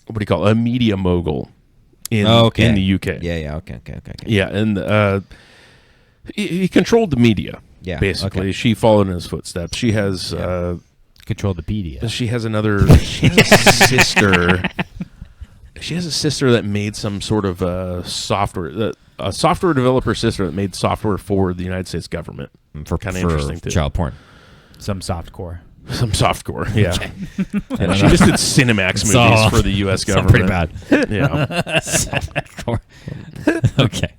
what do you call it? A media mogul in the UK.
Yeah. Okay.
Yeah, and he controlled the media.
Yeah,
basically,
okay.
she followed in his footsteps. She has
Control the pedia.
she has another she has a sister. She has a sister that made some sort of software. A software developer sister that made software for the United States government.
For
Kinda
for
interesting, too.
child porn.
Some softcore.
Some softcore, yeah. And she just did Cinemax movies
So-
for the U.S.
Sound
government.
pretty bad.
Yeah.
Okay.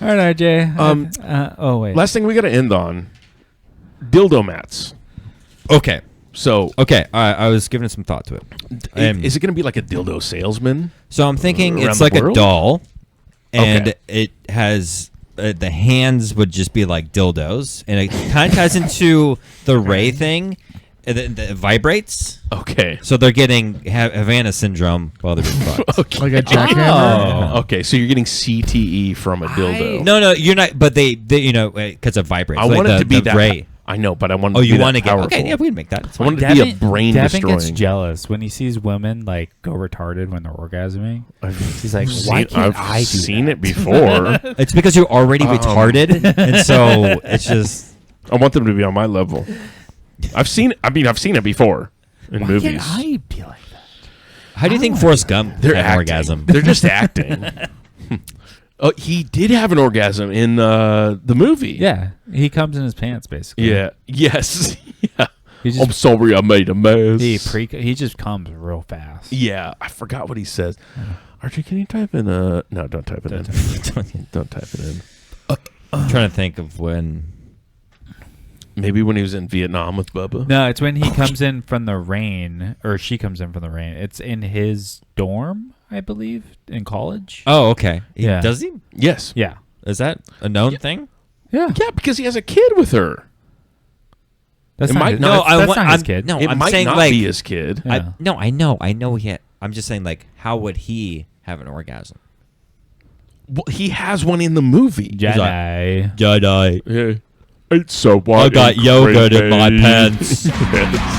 All right, RJ. Oh wait.
Last thing we got to end on: dildo mats.
Okay.
So
Okay, I was giving some thought to it.
is it going to be like a dildo salesman?
So I'm thinking
around
it's
the
like a
world?
doll, and
Okay.
it has the hands would just be like dildos, and it kind of ties into the Ray thing. And it vibrates,
Okay.
so they're getting Havana syndrome while they're being fucked.
Okay.
Like a jackhammer.
Okay, so you're getting CTE from a dildo.
No, you're not. But they because it vibrates.
I
like
want it to be
the
that.
Ray.
I know, but I want.
Oh,
it to
you
be
want to
that
get?
powerful.
Okay, yeah, we can make that. It's
I want
fine.
it to be a brain
Devin gets
destroying.
jealous when he sees women like go retarded when they're orgasming. He's like,
Seen-
why can't
I've
I do
seen
that?
it before.
It's because you're already retarded, and so it's just.
I want them to be on my level. I've seen it before in
Why
movies.
can't I be like that?
How do you think Forrest Gump
They're
had an
acting.
orgasm?
They're just acting. Oh, he did have an orgasm in the movie.
Yeah, he comes in his pants basically.
Yeah. Yes. Yeah.
He
I'm
just
sorry, I made a mess.
he just comes real fast.
Yeah, I forgot what he says. Archie, can you type in a? No, don't type it in. Don't type it in.
I'm trying to think of when.
Maybe when he was in Vietnam with Bubba.
No, it's when he comes in from the rain, or she comes in from the rain. It's in his dorm, I believe, in college.
Oh, okay.
Yeah.
Does he?
Yes.
Yeah,
Is that a known thing?
yeah.
Yeah, because he has a kid with her.
That's
It
not
might
his,
not-
that's,
No,
that's
I'm-
not his kid.
no.
It
I'm
might
saying,
not
like-
be his kid.
Yeah.
I know. I'm just saying, like, how would he have an orgasm?
Well, he has one in the movie.
Jedi.
Jedi.
Yeah. It's so white.
I got
and
yogurt in my
creamy.
pants.
Yes.